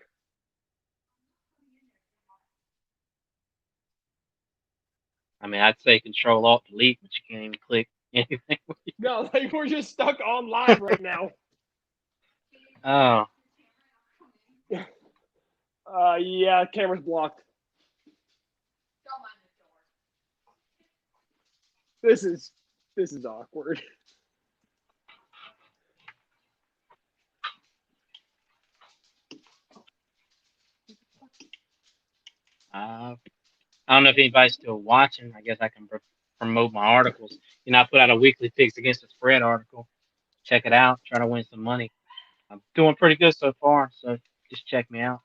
S2: I mean, I'd say Control Alt Delete, but you can't even click anything.
S1: No, like we're just stuck on live right now.
S2: Oh.
S1: Yeah, camera's blocked. This is awkward.
S2: I don't know if anybody's still watching. I guess I can promote my articles. I put out a weekly picks against the spread article. Check it out. Try to win some money. I'm doing pretty good so far, so just check me out.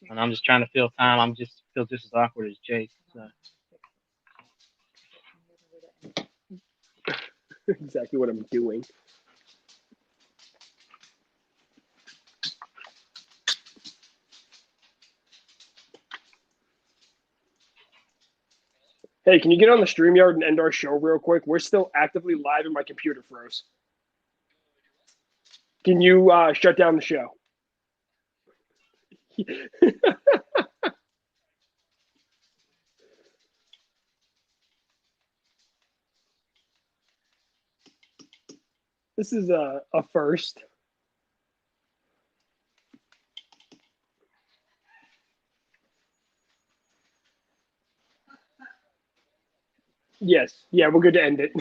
S2: And I'm just trying to fill time. I'm just feel just as awkward as Jake. So.
S1: Exactly what I'm doing. Hey, can you get on the StreamYard and end our show real quick? We're still actively live and my computer froze. Can you shut down the show? This is a first. Yes. Yeah, we're good to end it.